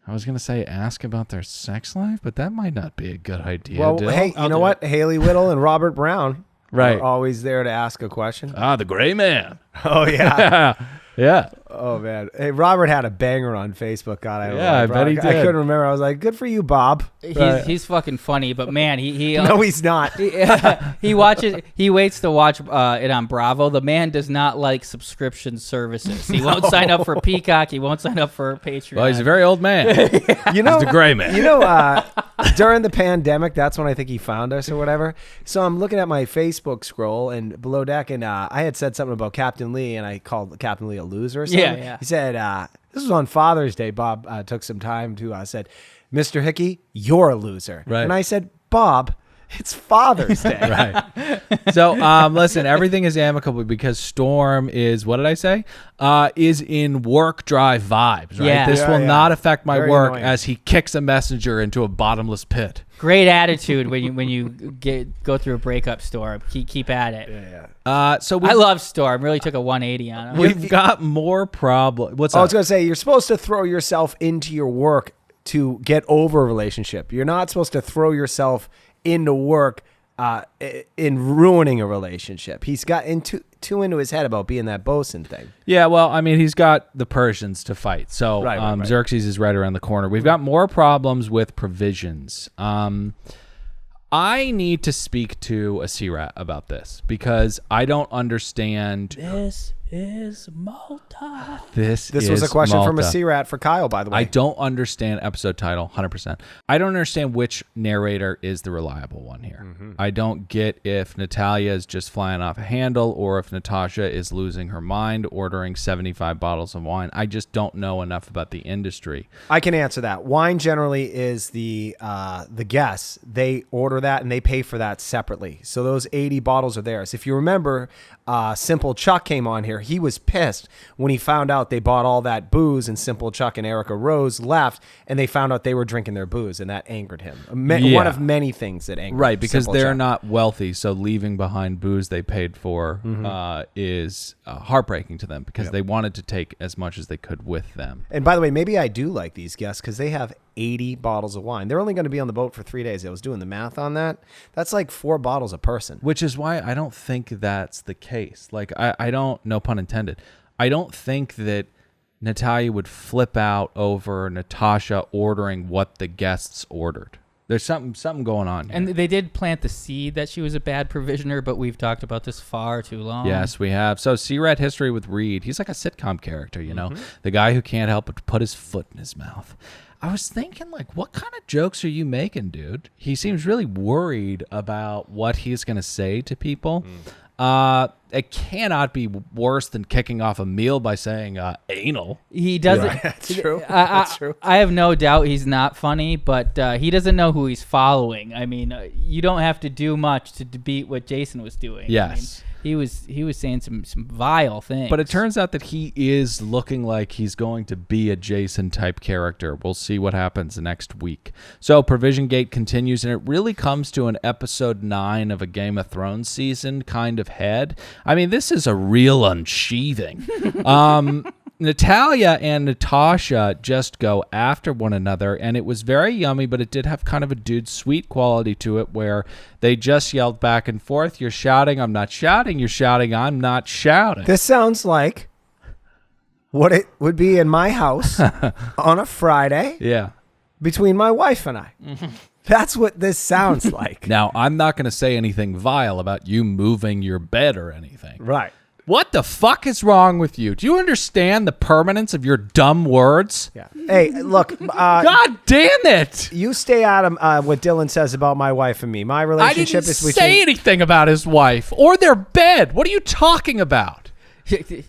I was gonna say ask about their sex life, but that might not be a good idea. Well, Dill. hey, you know what? Haley Whittle and Robert Brown right, are always there to ask a question. The gray man. Oh yeah. Yeah. Oh man. Hey, Robert had a banger on Facebook. God, I bet he did. I couldn't remember. I was like, good for you, Bob. He's fucking funny, but man, he no, he's not. He waits to watch it on Bravo. The man does not like subscription services. He won't sign up for Peacock. He won't sign up for Patreon. Well, he's a very old man. He's the gray man. During the pandemic, that's when I think he found us or whatever. So I'm looking at my Facebook scroll and Below Deck, and I had said something about Captain Lee, and I called Captain Lee a loser or something. Yeah. He said, this was on Father's Day. Bob took some time to said, Mr. Hickey, you're a loser. Right. And I said, Bob, it's Father's Day. Right. So, listen, everything is amicable because Storm is, what did I say? Is in work drive vibes, right? Yeah. This will not affect my Very work annoying. as he kicks a messenger into a bottomless pit. Great attitude when you go through a breakup, Storm. Keep at it. Yeah. So I love Storm. Really took a 180 on him. we've got more problems. What's I up? was going to say, you're supposed to throw yourself into your work to get over a relationship. You're not supposed to throw yourself into work in ruining a relationship. He's got too into his head about being that bosun thing. Yeah, well, I mean, he's got the Persians to fight. So Right. Xerxes is right around the corner. We've got more problems with provisions. I need to speak to a C-Rat about this because I don't understand. This is Malta. This was a question from a Malta. C-Rat for Kyle, by the way. I don't understand episode title, 100%. I don't understand which narrator is the reliable one here. I don't get if Natalia is just flying off a handle or if Natasha is losing her mind ordering 75 bottles of wine. I just don't know enough about the industry. I can answer that. Wine generally is the guests. They order that and they pay for that separately. So those 80 bottles are theirs. If you remember, Simple Chuck came on here. He was pissed when he found out they bought all that booze and Simple Chuck and Erica Rose left and they found out they were drinking their booze and that angered him. One of many things that angered Right, because Simple they're Chuck. not wealthy, so leaving behind booze they paid for is heartbreaking to them because they wanted to take as much as they could with them. And by the way, maybe I do like these guests because they have 80 bottles of wine. They're only going to be on the boat for 3 days. I was doing the math on that. That's like 4 bottles a person. Which is why I don't think that's the case. Like, I don't, no pun intended, I don't think that Natalia would flip out over Natasha ordering what the guests ordered. There's something going on here. And they did plant the seed that she was a bad provisioner, but we've talked about this far too long. Yes, we have. So, C-Rat history with Reed. He's like a sitcom character, you know? The guy who can't help but put his foot in his mouth. I was thinking, like, what kind of jokes are you making, dude? He seems really worried about what he's going to say to people. It cannot be worse than kicking off a meal by saying anal. He doesn't. Right. That's true. That's true. I have no doubt he's not funny, but he doesn't know who he's following. I mean, you don't have to do much to beat what Jason was doing. Yes. I mean, he was saying some vile things. But it turns out that he is looking like he's going to be a Jason type character. We'll see what happens next week. So Provision Gate continues, and it really comes to an episode 9 of a Game of Thrones season kind of head. I mean, this is a real unsheathing. Natalia and Natasha just go after one another, and it was very yummy, but it did have kind of a dude sweet quality to it where they just yelled back and forth. You're shouting, I'm not shouting. You're shouting, I'm not shouting. This sounds like what it would be in my house on a Friday Yeah. between my wife and I. That's what this sounds like. Now, I'm not going to say anything vile about you moving your bed or anything. Right. What the fuck is wrong with you? Do you understand the permanence of your dumb words? Yeah. Hey, look. God damn it! You stay out of what Dylan says about my wife and me. My I relationship didn't is between. say anything about his wife or their bed. What are you talking about?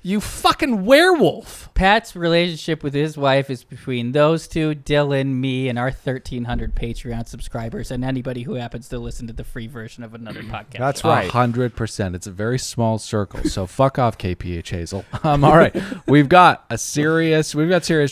You fucking werewolf. Pat's relationship with his wife is between those two, Dylan, me, and our 1,300 Patreon subscribers, and anybody who happens to listen to the free version of Another Podcast. That's right. 100%. It's a very small circle. So fuck off, KPH Hazel. All right. We've got serious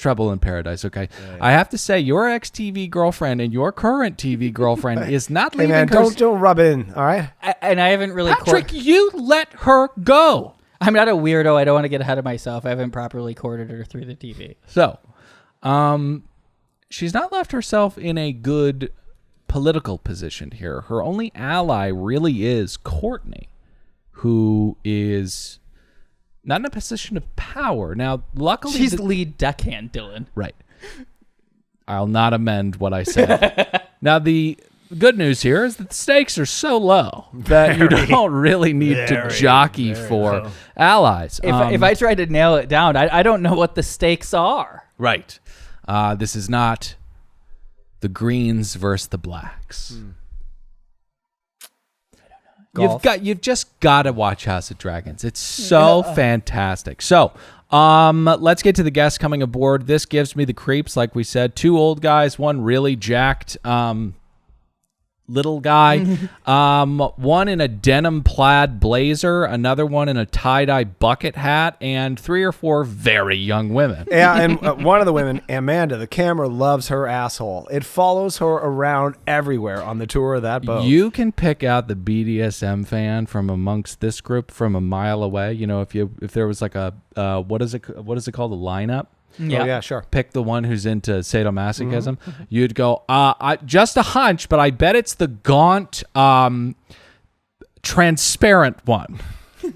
trouble in paradise. Okay. Yeah. I have to say, your ex-TV girlfriend and your current TV girlfriend is not leaving. Hey man, don't rub it in. All right. And I haven't really. Patrick, you let her go. I'm not a weirdo. I don't want to get ahead of myself. I haven't properly courted her through the TV. So, she's not left herself in a good political position here. Her only ally really is Courtney, who is not in a position of power. Now, luckily... She's the lead deckhand, Dylan. Right. I'll not amend what I said. Now, the good news here is that the stakes are so low that you don't really need to jockey for allies. If I try to nail it down, I don't know what the stakes are. Right. This is not the Greens versus the Blacks. You've just got to watch House of Dragons. It's so fantastic. So, let's get to the guests coming aboard. This gives me the creeps, like we said. 2 old guys, one really jacked little guy, one in a denim plaid blazer, another one in a tie-dye bucket hat, and 3 or 4 very young women. Yeah, and one of the women, Amanda, the camera loves her asshole. It follows her around everywhere on the tour of that boat. You can pick out the BDSM fan from amongst this group from a mile away. You know, if there was like a what is it called, a lineup? Yeah. Oh, yeah, sure. Pick the one who's into sadomasochism. Mm-hmm. You'd go, just a hunch, but I bet it's the gaunt, transparent one.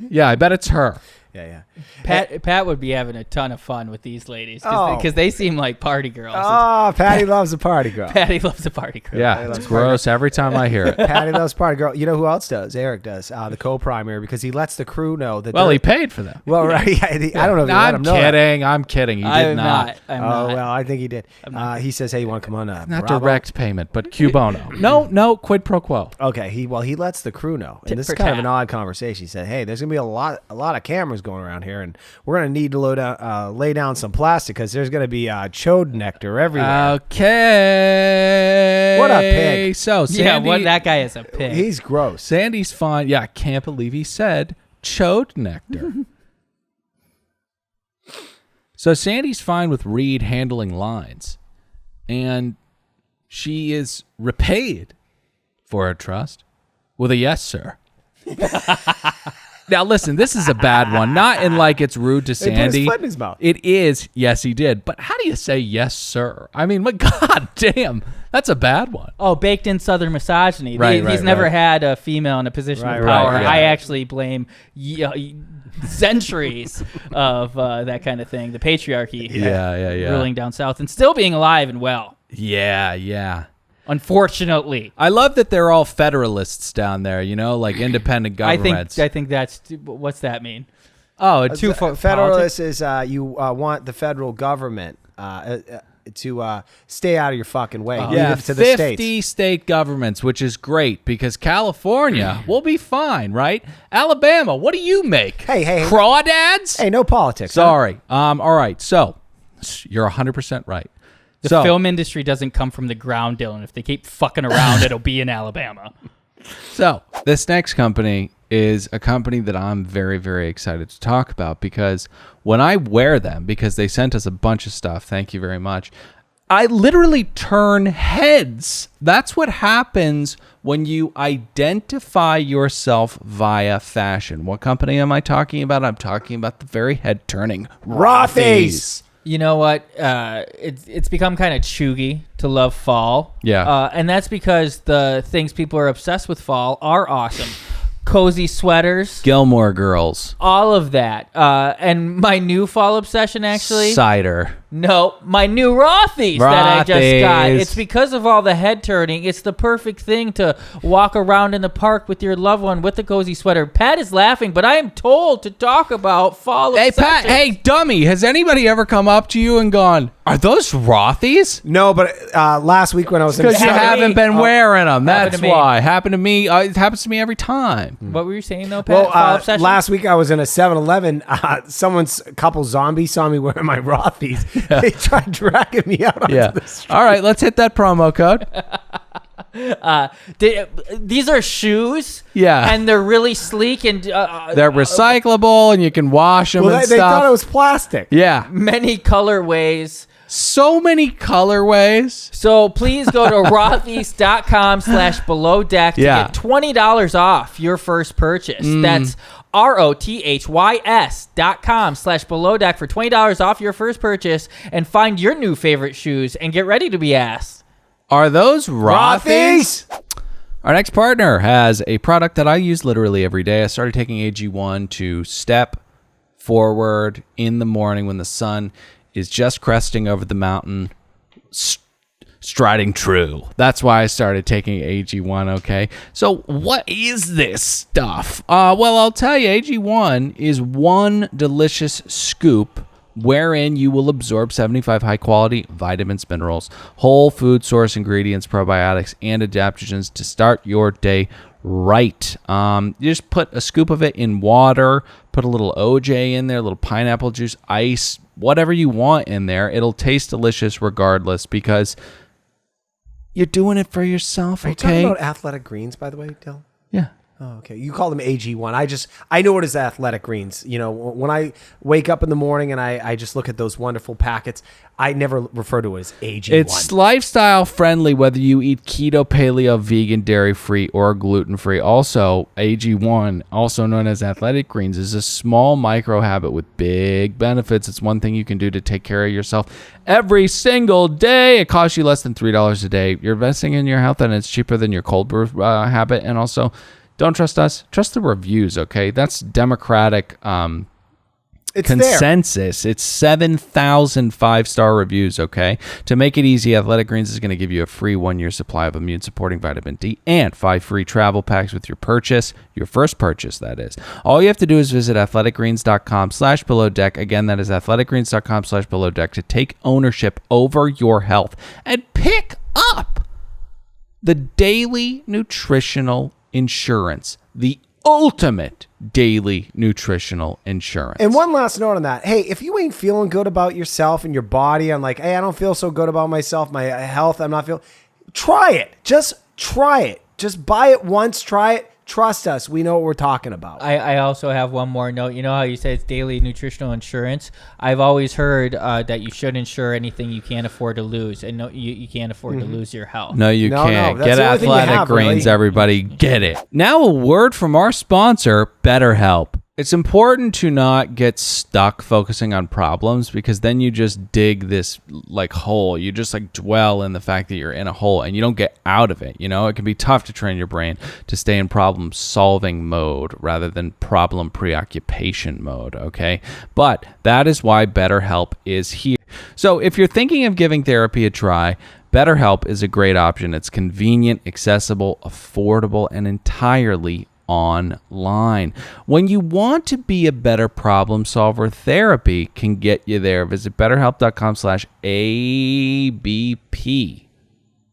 Yeah, I bet it's her. Yeah. Pat would be having a ton of fun with these ladies Oh. because they seem like party girls. Oh, Patty loves a party girl. Patty loves a party girl. Yeah, it's gross every time I hear it. Patty loves party girl. You know who else does? Eric does. The co-primary, because he lets the crew know that. Well, he paid for them. Well, right. I don't know if he let I'm him know that. kidding. I'm kidding. He did I'm not. I'm Oh, not. well, I think he did. He says, hey, you want to come on? Not Bravo? direct payment, but Q bono. No, quid pro quo. Okay, he lets the crew know, Tit and this is for kind of tat. an odd conversation. He said, "Hey, there's gonna be a lot of cameras going around here, and we're gonna need to lay down some plastic because there's gonna be chode nectar everywhere." Okay. What a pig. So, Sandy, that guy is a pig. He's gross. Sandy's fine. Yeah, I can't believe he said chode nectar. So Sandy's fine with Reed handling lines, and she is repaid for her trust with a yes, sir. Now, listen, this is a bad one. Not in like it's rude to He put his Sandy. foot in his mouth. It is, yes, he did. But how do you say yes, sir? I mean, my God damn, that's a bad one. Oh, baked in Southern misogyny. Right, He's right, never right. had a female in a position Right, of right, power. right. I actually blame centuries of that kind of thing. The patriarchy Yeah. ruling down south and still being alive and well. Yeah. Unfortunately. I love that they're all federalists down there, you know, like independent governments. I think that's what's that mean? Oh, it's Federalist is you want the federal government to stay out of your fucking way. Leave yeah, it to the 50 states. state governments, which is great because California will be fine, right? Alabama, what do you make? Hey. Crawdads? Hey, no politics. huh? Sorry. All right. So you're 100% right. The So- film industry doesn't come from the ground, Dylan. If they keep fucking around, it'll be in Alabama. So this next company is a company that I'm very, very excited to talk about because when I wear them, because they sent us a bunch of stuff, thank you very much, I literally turn heads. That's what happens when you identify yourself via fashion. What company am I talking about? I'm talking about the very head-turning Rothy's. You know what? It's become kind of chuggy to love fall. Yeah. And that's because the things people are obsessed with fall are awesome. Cozy sweaters, Gilmore Girls. all of that. And my new fall obsession, actually. Cider. No, my new Rothy's that I just got. Rothy's. It's because of all the head turning. It's the perfect thing to walk around in the park with your loved one with a cozy sweater. Pat is laughing, but I am told to talk about fall Hey, obsessions. Pat, hey, dummy, has anybody ever come up to you and gone, are those Rothy's? No, but last week when I was in Because you Happened to haven't me. been wearing them. Happened That's to me. why. Happened to me. It happens to me every time. What were you saying, though, Pat? Well, fall obsession? last week I was in a 7-Eleven. A couple zombies saw me wearing my Rothy's. They tried dragging me out onto Yeah. the street. All right, let's hit that promo code. These are shoes. Yeah. And they're really sleek and They're recyclable and you can wash them Well, and they thought it stuff. was plastic. Yeah. many colorways. So many colorways. So please go to rothys.com/below deck to Yeah. get $20 off your first purchase. That's ROTHYS.com/below deck for $20 off your first purchase and find your new favorite shoes and get ready to be asked. Are those Rothy's? Our next partner has a product that I use literally every day. I started taking AG1 to step forward in the morning when the sun is just cresting over the mountain, striding true. That's why I started taking AG1, okay? So what is this stuff? Well, I'll tell you, AG1 is one delicious scoop wherein you will absorb 75 high-quality vitamins, minerals, whole food source ingredients, probiotics, and adaptogens to start your day right. You just put a scoop of it in water, put a little OJ in there, a little pineapple juice, ice, whatever you want in there. It'll taste delicious regardless because you're doing it for yourself, Are you okay? talking about athletic greens, by the way, Dylan? Yeah. Oh, okay. You call them AG1. I know it as athletic greens. You know, when I wake up in the morning and I just look at those wonderful packets, I never refer to it as AG1. It's lifestyle friendly whether you eat keto, paleo, vegan, dairy-free, or gluten-free. Also, AG1, also known as athletic greens, is a small micro habit with big benefits. It's one thing you can do to take care of yourself every single day. It costs you less than $3 a day. You're investing in your health, and it's cheaper than your cold brew habit. And also, don't trust us. Trust the reviews, okay? That's democratic consensus. It's 7,000 five-star reviews, okay? To make it easy, Athletic Greens is going to give you a free 1-year supply of immune-supporting vitamin D and 5 free travel packs with your purchase, your first purchase, that is. All you have to do is visit athleticgreens.com/belowdeck. Again, that is athleticgreens.com/belowdeck to take ownership over your health and pick up the daily nutritional insurance, the ultimate daily nutritional insurance. And one last note on that. Hey, if you ain't feeling good about yourself and your body, I'm like, hey, I don't feel so good about myself, my health, I'm not feeling, try it. Just try it. Just buy it once, try it. Trust us. We know what we're talking about. I also have one more note. You know how you say it's daily nutritional insurance? I've always heard that you should insure anything you can't afford to lose. And no, you can't afford to lose your health. No, you can't. That's Get the only thing you Athletic have, Greens, really. everybody. Get it. Now a word from our sponsor, Betterhelp. It's important to not get stuck focusing on problems because then you just dig this like hole. You just like dwell in the fact that you're in a hole and you don't get out of it. You know, it can be tough to train your brain to stay in problem solving mode rather than problem preoccupation mode. Okay. But that is why BetterHelp is here. So if you're thinking of giving therapy a try, BetterHelp is a great option. It's convenient, accessible, affordable, and entirely online. When you want to be a better problem solver, therapy can get you there. Visit betterhelp.com/ABP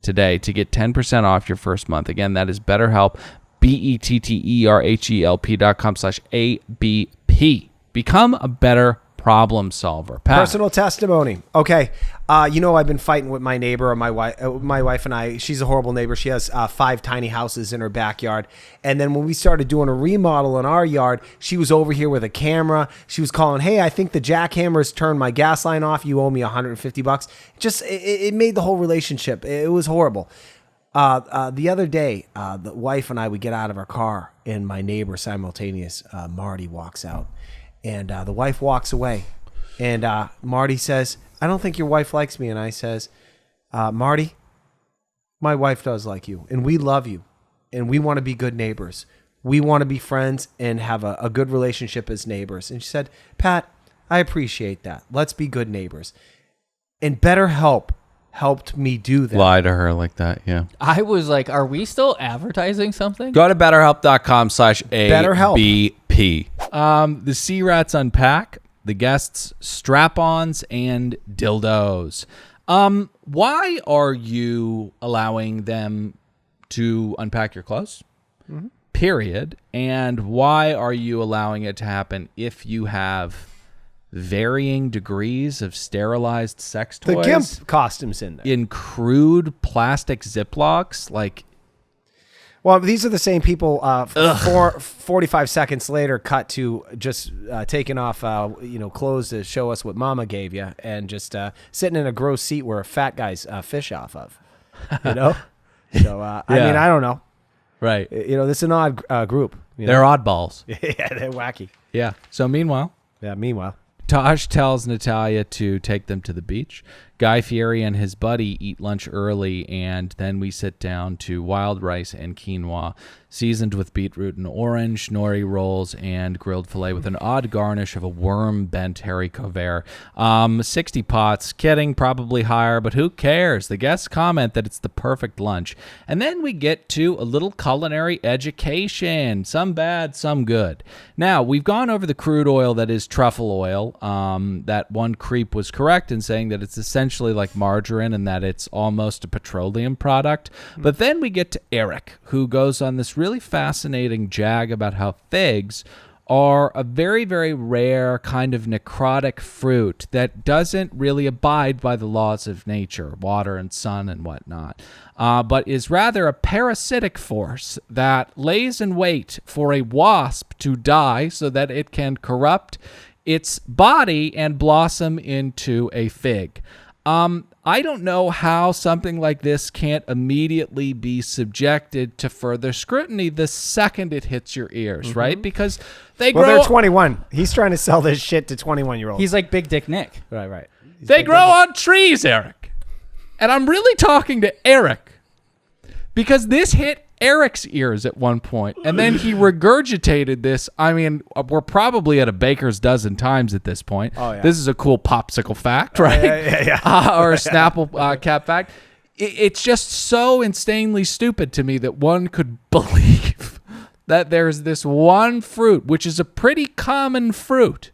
today to get 10% off your first month. Again, that is BetterHelp, BetterHelp.com/ABP. Become a better problem solver. Pat. Personal testimony. Okay. I've been fighting with my neighbor, or my wife and I. She's a horrible neighbor. She has 5 tiny houses in her backyard. And then when we started doing a remodel in our yard, she was over here with a camera. She was calling, hey, I think the jackhammer's turned my gas line off. You owe me $150. Just, it made the whole relationship. It was horrible. The other day, the wife and I, we get out of our car and my neighbor simultaneous, Marty, walks out. And the wife walks away. And Marty says, I don't think your wife likes me. And I says, Marty, my wife does like you. And we love you. And we want to be good neighbors. We want to be friends and have a good relationship as neighbors. And she said, Pat, I appreciate that. Let's be good neighbors. And BetterHelp helped me do that. Lie to her like that, yeah. I was like, are we still advertising something? Go to betterhelp.com/ABP. The Sea Rats unpack the guests' strap-ons and dildos. Why are you allowing them to unpack your clothes? Mm-hmm. Period. And why are you allowing it to happen if you have varying degrees of sterilized sex toys? The GIMP costumes in there. In crude plastic Ziplocs, like... Well, these are the same people 45 seconds later cut to just taking off clothes to show us what mama gave you and just sitting in a gross seat where a fat guy's fish off of, you know? So, I mean, I don't know. Right. This is an odd group. They're oddballs. Yeah, they're wacky. Yeah. So meanwhile, Tosh tells Natalia to take them to the beach. Guy Fierri and his buddy eat lunch early, and then we sit down to wild rice and quinoa, seasoned with beetroot and orange, nori rolls, and grilled filet with an odd garnish of a worm-bent haricot vert. 60 pots, kidding, probably higher, but who cares? The guests comment that it's the perfect lunch. And then we get to a little culinary education. Some bad, some good. Now, we've gone over the crude oil that is truffle oil. That one creep was correct in saying that it's essentially like margarine and that it's almost a petroleum product. But then we get to Eric, who goes on this really fascinating jag about how figs are a very, very rare kind of necrotic fruit that doesn't really abide by the laws of nature, water and sun and whatnot, but is rather a parasitic force that lays in wait for a wasp to die so that it can corrupt its body and blossom into a fig. I don't know how something like this can't immediately be subjected to further scrutiny the second it hits your ears, right? Because they grow... Well, they're 21. He's trying to sell this shit to 21-year-olds. He's like Big Dick Nick. Right. They grow on trees, Eric. And I'm really talking to Eric because this hit Eric's ears at one point, and then he regurgitated this. I mean, we're probably at a baker's dozen times at this point. Oh, yeah. This is a cool popsicle fact, right? Yeah. Or a Snapple cap fact. It's just so insanely stupid to me that one could believe that there's this one fruit, which is a pretty common fruit.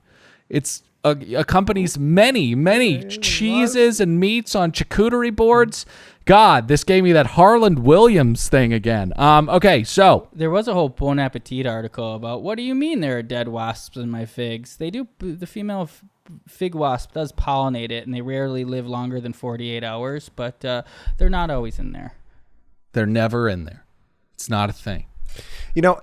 It's accompanies many cheeses and meats on charcuterie boards. God, this gave me that Harland Williams thing again. Okay, so There was a whole Bon Appetit article about what do you mean there are dead wasps in my figs? They do. The female fig wasp does pollinate it, and they rarely live longer than 48 hours, but they're not always in there. they're never in there. It's not a thing. You know,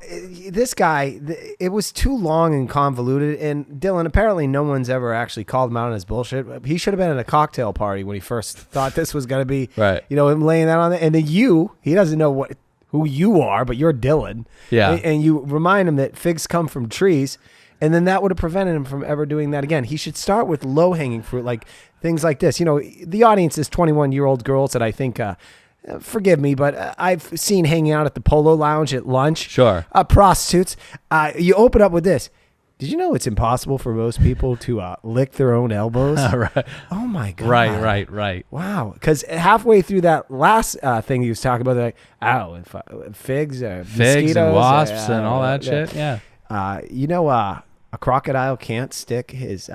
this guy, it was too long and convoluted. And Dylan, apparently no one's ever actually called him out on his bullshit. He should have been at a cocktail party when he first thought this was going to be, right. You know, him laying that on there. And then he doesn't know who you are, but you're Dylan. Yeah. And you remind him that figs come from trees. And then that would have prevented him from ever doing that again. He should start with low-hanging fruit, like things like this. You know, the audience is 21-year-old girls that I think, forgive me, but I've seen hanging out at the Polo Lounge at lunch. Sure. Prostitutes. You open up with this. Did you know it's impossible for most people to lick their own elbows? Right. Oh, my God. Right. Wow. Because halfway through that last thing he was talking about, they're like, figs, Figs and wasps and all that shit. Yeah. You know, a crocodile can't stick his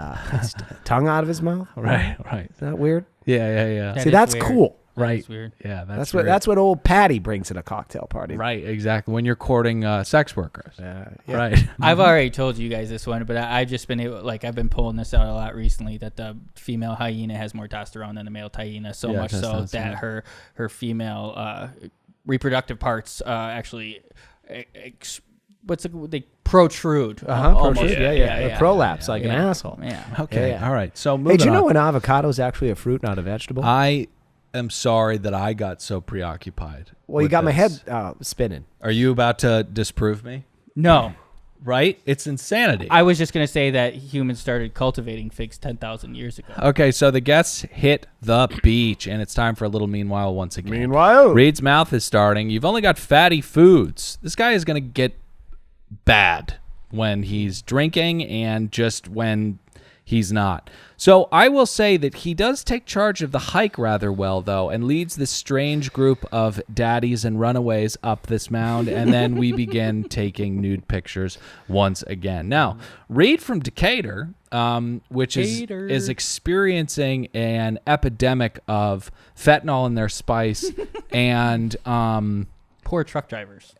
tongue out of his mouth. Right. Is that weird? Yeah. That See, is that's weird. cool. Right. That's weird. Yeah, That's what old Patty brings at a cocktail party. right. Exactly. When you're courting sex workers. Yeah. Right. I've already told you guys this one, but I've just been able, I've been pulling this out a lot recently, that the female hyena has more testosterone than the male hyena, so Yeah, much so testosterone. that her female reproductive parts actually they protrude. Almost. Protrude. Yeah. Prolapse like an asshole. Yeah. Okay. Yeah. All right. So Hey, moving do you know on. an avocado is actually a fruit, not a vegetable? I am sorry that I got so preoccupied. Well, you with got my this. head spinning. Are you about to disprove me? No. Right? It's insanity. I was just going to say that humans started cultivating figs 10,000 years ago. Okay, so the guests hit the beach, and it's time for a little meanwhile once again. Meanwhile. Reed's mouth is starting. You've only got fatty foods. This guy is going to get bad when he's drinking and just when he's not. So I will say that he does take charge of the hike rather well, though, and leads this strange group of daddies and runaways up this mound, and then we begin taking nude pictures once again. Now, Reed from Decatur, which is experiencing an epidemic of fentanyl in their spice and Poor truck drivers.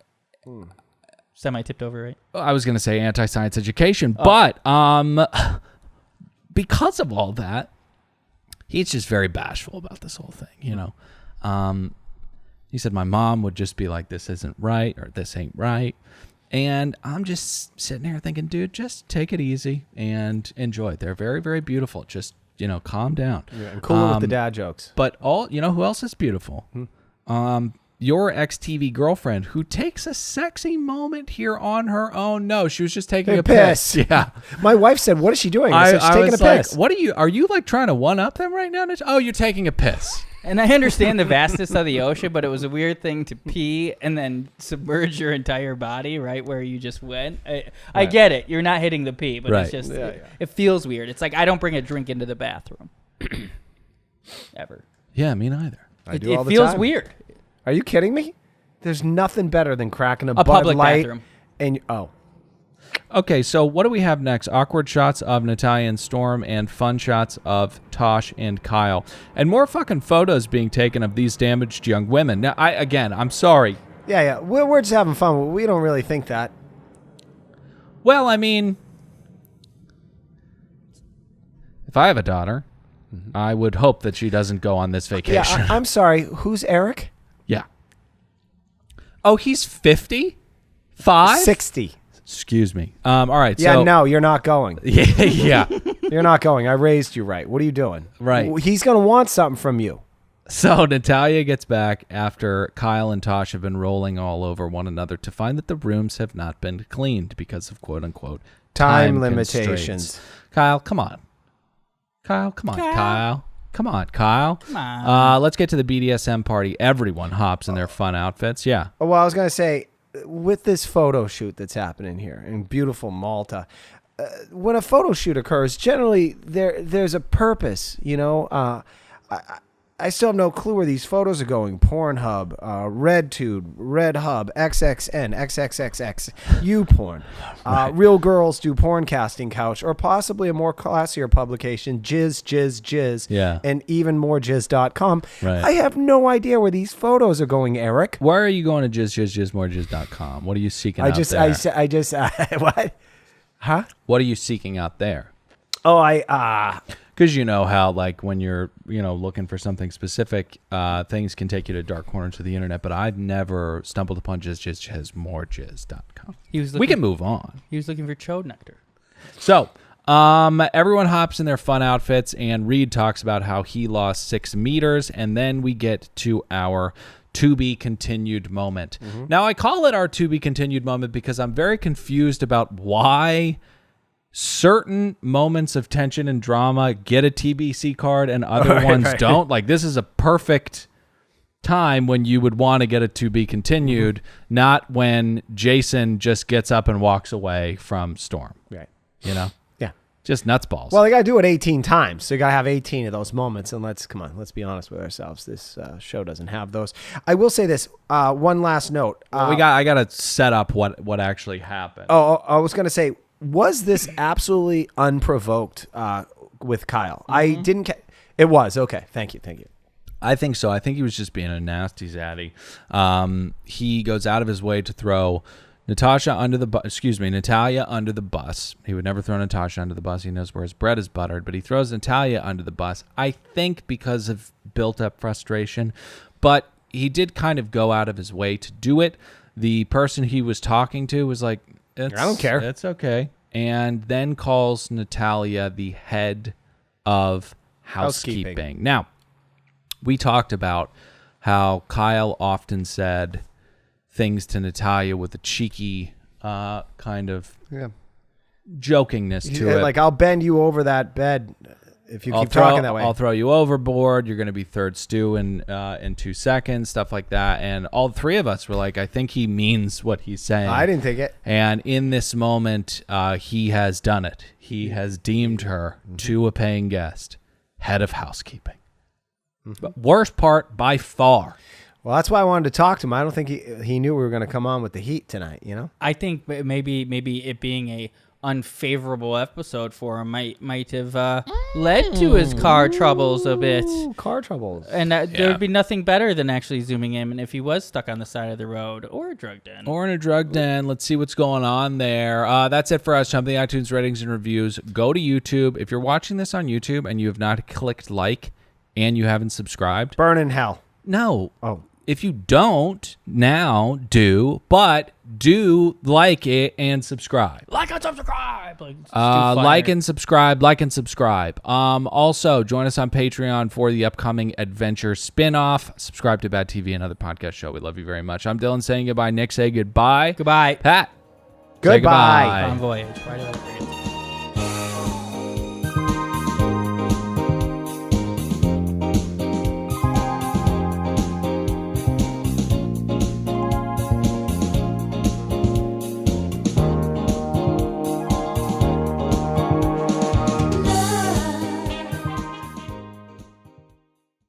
Semi-tipped over, right? I was going to say anti-science education, but because of all that, he's just very bashful about this whole thing, you know. He said my mom would just be like, this isn't right or this ain't right. And I'm just sitting here thinking, dude, just take it easy and enjoy. They're very, very beautiful. Just, you know, calm down. Yeah, and cool with the dad jokes. But you know who else is beautiful? Your ex-TV girlfriend, who takes a sexy moment here on her own. No, she was just taking a piss. Yeah. My wife said, what is she doing? I said, she's taking was a like, piss. what are you like trying to one-up them right now? Oh, you're taking a piss. And I understand the vastness of the ocean, but it was a weird thing to pee and then submerge your entire body right where you just went. I get it. You're not hitting the pee, but it's just, it feels weird. It's like I don't bring a drink into the bathroom. Ever. Yeah, me neither. I do all the feels time. weird. Are you kidding me? There's nothing better than cracking a Bud public Light bathroom. And Okay, so what do we have next? Awkward shots of Natalia and Storm and fun shots of Tosh and Kyle. And more fucking photos being taken of these damaged young women. Now, I'm sorry. yeah, we're just having fun. We don't really think that. Well, I mean, if I have a daughter, I would hope that she doesn't go on this vacation. Yeah, I'm sorry. Who's Eric? Yeah. Oh, he's 50? 5? 60. Excuse me. All right. Yeah, so, no, you're not going. Yeah. You're not going. I raised you right. What are you doing? Right. He's going to want something from you. So Natalia gets back after Kyle and Tosh have been rolling all over one another to find that the rooms have not been cleaned because of quote-unquote Time constraints. limitations. Kyle, come on. Kyle. Come on, Kyle. Come on. Let's get to the BDSM party. Everyone hops in their fun outfits. Yeah. Well, I was going to say, with this photo shoot that's happening here in beautiful Malta, when a photo shoot occurs, generally there's a purpose, you know. I still have no clue where these photos are going. Pornhub, RedTube, RedHub, XXN, XXXX, YouPorn. Real Girls Do Porn Casting Couch, or possibly a more classier publication, Jizz, Yeah. and even more Jizz.com. Right. I have no idea where these photos are going, Eric. Why are you going to jizzmorejiz.com? What are you seeking out there? I just, what? Huh? What are you seeking out there? Oh, Because you know how, like, when you're, looking for something specific, things can take you to dark corners of the internet, but I've never stumbled upon jizzmorejiz.com. We can move on. He was looking for chode nectar. So, everyone hops in their fun outfits, and Reed talks about how he lost 6 meters, and then we get to our to be continued moment. Mm-hmm. Now, I call it our to be continued moment because I'm very confused about why certain moments of tension and drama get a TBC card and other ones don't. Like, this is a perfect time when you would want to get a to be continued, not when Jason just gets up and walks away from Storm. Right. Yeah. Just nuts balls. Well, they got to do it 18 times. So you got to have 18 of those moments. And let's be honest with ourselves. This show doesn't have those. I will say this. One last note. I got to set up what actually happened. Oh, I was going to say, was this absolutely unprovoked with Kyle? Mm-hmm. I didn't. It was. Okay. Thank you. I think so. I think he was just being a nasty zaddy. He goes out of his way to throw Natalia under the bus. He would never throw Natasha under the bus. He knows where his bread is buttered, but he throws Natalia under the bus, I think because of built-up frustration. But he did kind of go out of his way to do it. The person he was talking to was like, I don't care. It's okay. And then calls Natalia the head of housekeeping. Now, we talked about how Kyle often said things to Natalia with a cheeky kind of jokingness to it. Like, I'll bend you over that bed if you keep talking that way. I'll throw you overboard. You're going to be third stew in 2 seconds, stuff like that. And all 3 of us were like, I think he means what he's saying. I didn't think it. And in this moment, he has done it. He has deemed her to a paying guest, head of housekeeping. But worst part by far. Well, that's why I wanted to talk to him. I don't think he knew we were going to come on with the heat tonight, you know? I think maybe it being a unfavorable episode for him might have led to his car troubles a bit. Ooh, car troubles. And there would be nothing better than actually zooming in and if he was stuck on the side of the road or a drug den. Or in a drug den. Let's see what's going on there. That's it for us. Jump the iTunes ratings and reviews. Go to YouTube. If you're watching this on YouTube and you have not clicked like and you haven't subscribed. Burn in hell. No. Oh. If you don't now, but do like it and subscribe. Like and subscribe. Like and subscribe. Also, join us on Patreon for the upcoming Adventure spinoff. Subscribe to Bad TV, another podcast show. We love you very much. I'm Dylan saying goodbye. Nick, say goodbye. Goodbye. Pat. Goodbye. Bon voyage. Why do I forget?